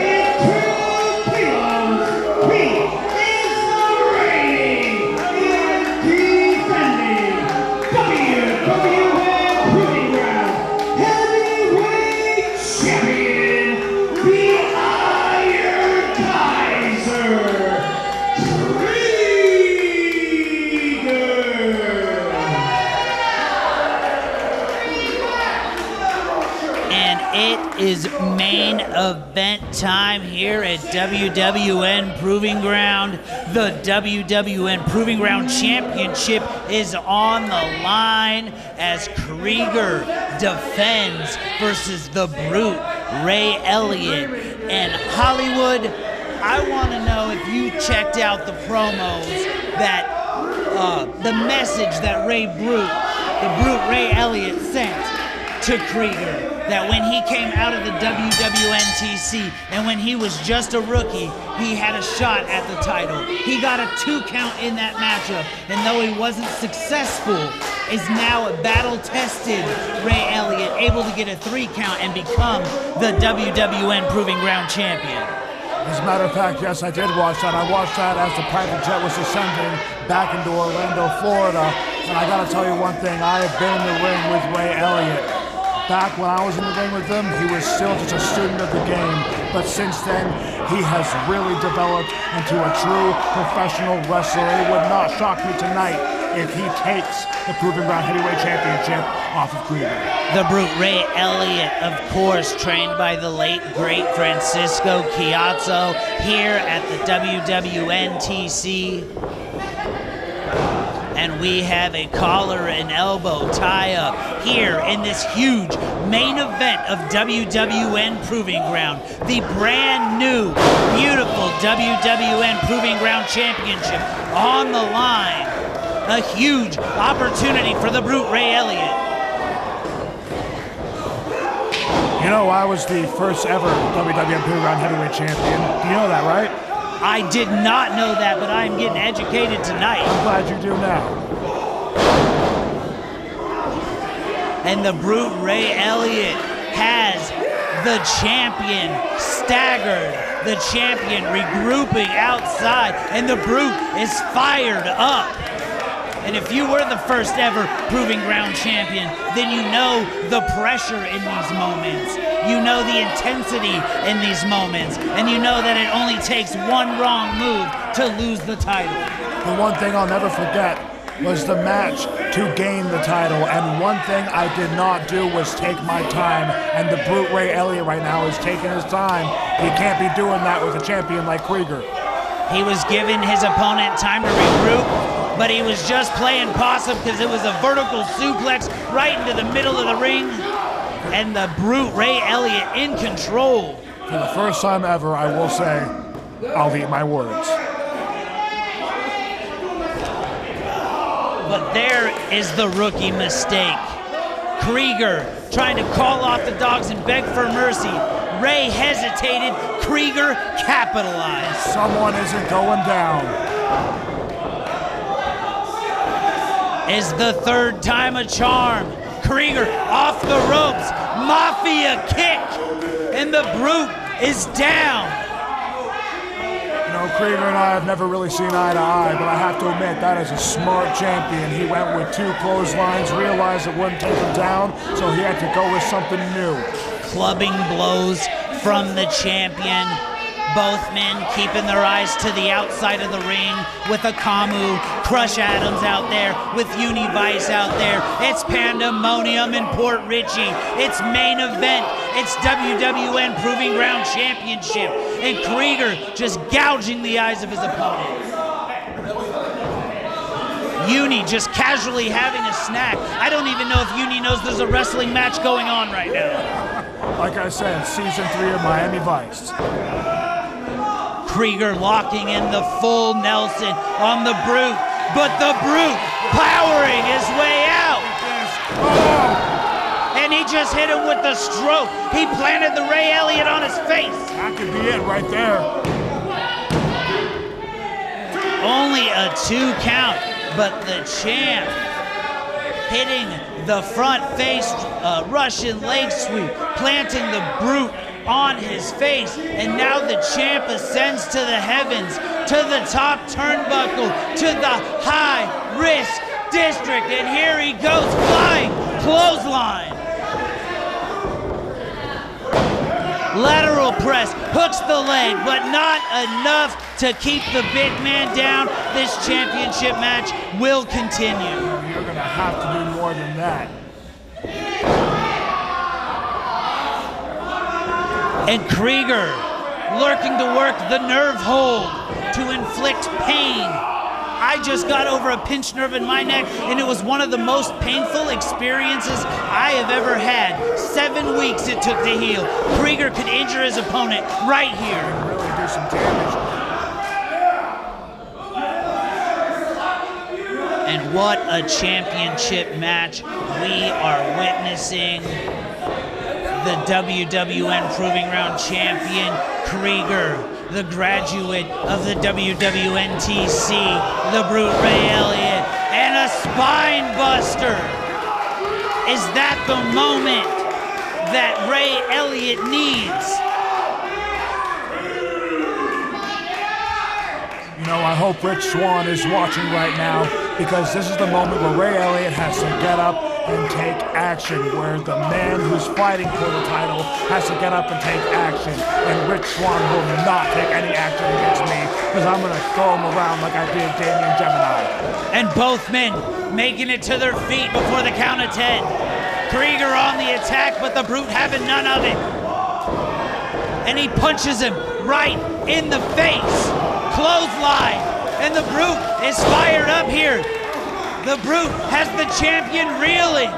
kilos, he is the reigning and defending WWN Proving Ground Heavyweight Champion, the Iron Kaiser, It is main event time here at WWN Proving Ground. The WWN Proving Ground Championship is on the line as Krieger defends versus the Brute, Ray Elliott. And Hollywood, I want to know if you checked out the promos that the message that the Brute Ray Elliott sent to Krieger. That when he came out of the WWNTC and when he was just a rookie, he had a shot at the title. He got a 2 count in that matchup, and though he wasn't successful, is now a battle-tested Ray Elliott, able to get a 3 count and become the WWN Proving Ground Champion. As a matter of fact, yes, I did watch that. I watched that as the private jet was ascending back into Orlando, Florida. And I gotta tell you one thing, I have been in the ring with Ray Elliott. Back when I was in the ring with him, he was still just a student of the game. But since then, he has really developed into a true professional wrestler. It would not shock me tonight if he takes the Proving Ground Heavyweight Championship off of Krieger. The Brute Ray Elliott, of course, trained by the late, great Francisco Chiazzo here at the WWNTC. And we have a collar and elbow tie-up here in this huge main event of WWN Proving Ground. The brand new, beautiful WWN Proving Ground Championship on the line. A huge opportunity for the Brute Ray Elliott. You know, I was the first ever WWN Proving Ground Heavyweight Champion. Do you know that, right? I did not know that, but I'm getting educated tonight. I'm glad you do now. And the Brute Ray Elliott has the champion staggered, the champion regrouping outside, and the Brute is fired up. And if you were the first ever Proving Ground Champion, then you know the pressure in these moments. You know the intensity in these moments. And you know that it only takes one wrong move to lose the title. The one thing I'll never forget was the match to gain the title. And one thing I did not do was take my time. And the Brute Ray Elliott right now is taking his time. He can't be doing that with a champion like Krieger. He was giving his opponent time to regroup, but he was just playing possum because it was a vertical suplex right into the middle of the ring. And the Brute Ray Elliott in control. For the first time ever, I will say, I'll eat my words. But there is the rookie mistake. Krieger trying to call off the dogs and beg for mercy. Ray hesitated, Krieger capitalized. Someone isn't going down. Is the third time a charm. Krieger off the ropes, Mafia kick, and the Brute is down. You know, Krieger and I have never really seen eye to eye, but I have to admit, that is a smart champion. He went with 2 clotheslines, realized it wouldn't take him down, so he had to go with something new. Clubbing blows from the champion. Both men keeping their eyes to the outside of the ring with Akamu, Crush Adams out there, with Yuni Vice out there. It's pandemonium in Port Richey. It's main event. It's WWN Proving Ground Championship. And Krieger just gouging the eyes of his opponent. Yuni just casually having a snack. I don't even know if Yuni knows there's a wrestling match going on right now. Like I said, season 3 of Miami Vice. Krieger locking in the full Nelson on the Brute, but the Brute powering his way out. And he just hit him with the stroke. He planted the Ray Elliott on his face. That could be it right there. Only a 2 count, but the champ hitting the front face Russian leg sweep, planting the Brute on his face, and now the champ ascends to the heavens, to the top turnbuckle, to the high risk district, and here he goes, flying clothesline. Lateral press, hooks the leg, but not enough to keep the big man down. This championship match will continue. You're gonna have to do more than that. And Krieger lurking to work the nerve hold to inflict pain. I just got over a pinched nerve in my neck, and it was one of the most painful experiences I have ever had. 7 weeks it took to heal. Krieger could injure his opponent right here. Really do some damage. And what a championship match we are witnessing. The WWN Proving Ground Champion, Krieger, the graduate of the WWNTC, the Brute Ray Elliott, and a spine buster. Is that the moment that Ray Elliott needs? You know, I hope Rich Swann is watching right now, because this is the moment where Ray Elliott has to get up and take action, where the man who's fighting for the title has to get up and take action. And Rich Swann will not take any action against me, because I'm going to throw him around like I did Damian Jemini. And both men making it to their feet before the count of 10. Krieger on the attack, but the Brute having none of it. And he punches him right in the face. Clothesline. And the Brute is fired up here. The Brute has the champion reeling.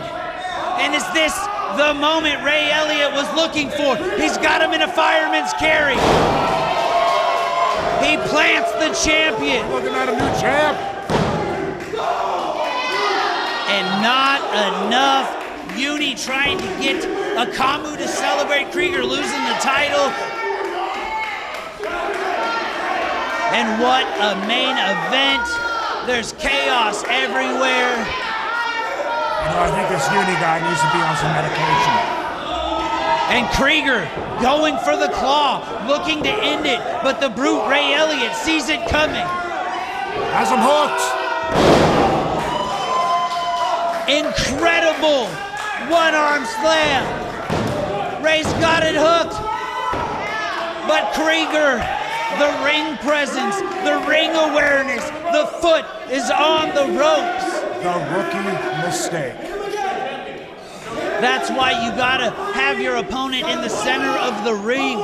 And is this the moment Ray Elliott was looking for? He's got him in a fireman's carry. He plants the champion. Looking at a new champ. And not enough. Yuni trying to get Akamu to celebrate. Krieger losing the title. And what a main event. There's chaos everywhere. You know, I think this Yuni guy needs to be on some medication. And Krieger going for the claw, looking to end it, but the Brute Ray Elliott sees it coming. Has him hooked. Incredible one-arm slam. Ray's got it hooked. But Krieger, the ring presence, the ring awareness, the foot is on the ropes. The rookie mistake. That's why you gotta have your opponent in the center of the ring.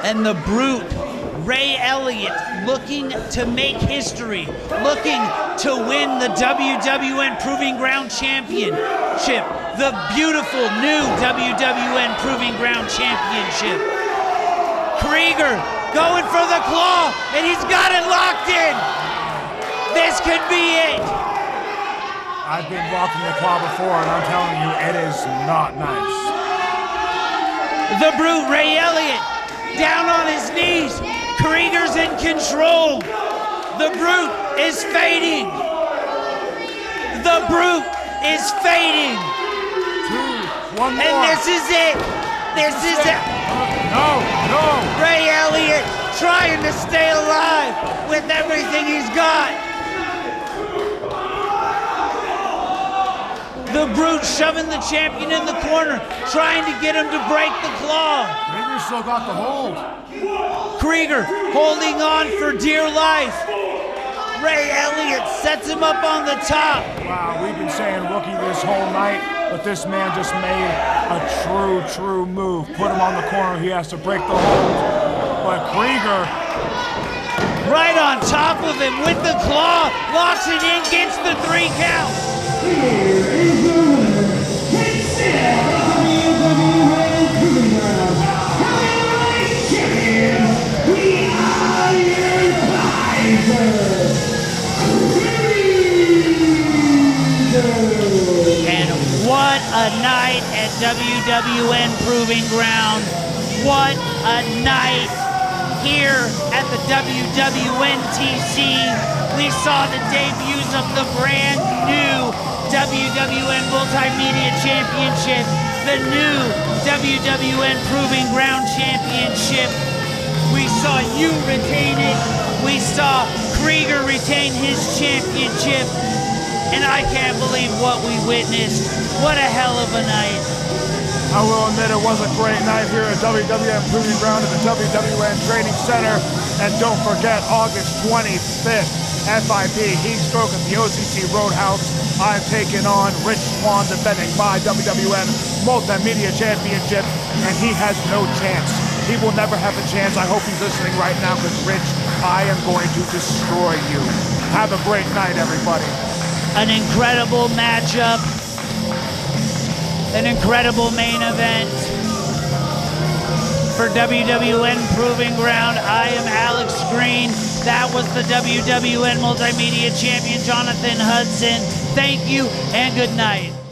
And the Brute, Ray Elliott, looking to make history, looking to win the WWN Proving Ground Championship, the beautiful new WWN Proving Ground Championship. Krieger going for the claw, and he's got it locked in. This could be it. I've been walking the claw before, and I'm telling you, it is not nice. The Brute, Ray Elliott, down on his knees. Krieger's in control. The Brute is fading. The Brute is fading. 2, 1 more. And this is it. This is it. No. Ray Elliott trying to stay alive with everything he's got. The Brute shoving the champion in the corner, trying to get him to break the claw. Krieger still got the hold. Krieger holding on for dear life. Ray Elliott sets him up on the top. Wow, we've been saying rookie this whole night, but this man just made a true move. Put him on the corner, he has to break the hold. But Krieger, right on top of him with the claw, locks it in, gets the 3 count. Here is the winner, WWN Proving Ground Champion, the Iron Kaiser. And what a night at WWN Proving Ground. What a night here at the WWNTC We saw the debuts of the brand new WWN Multimedia Championship, the new WWN Proving Ground Championship. We saw you retain it. We saw Krieger retain his championship. And I can't believe what we witnessed. What a hell of a night. I will admit it was a great night here at WWN Proving Ground at the WWN Training Center. And don't forget, August 25th, FIP Heat Stroke at the OCC Roadhouse. I'm taking on Rich Swan, defending my WWN Multimedia Championship, and he has no chance. He will never have a chance. I hope he's listening right now, because Rich, I am going to destroy you. Have a great night, everybody. An incredible matchup. An incredible main event for WWN Proving Ground. I am Alex Green. That was the WWN Multimedia Champion, Jonathan Hudson. Thank you and good night.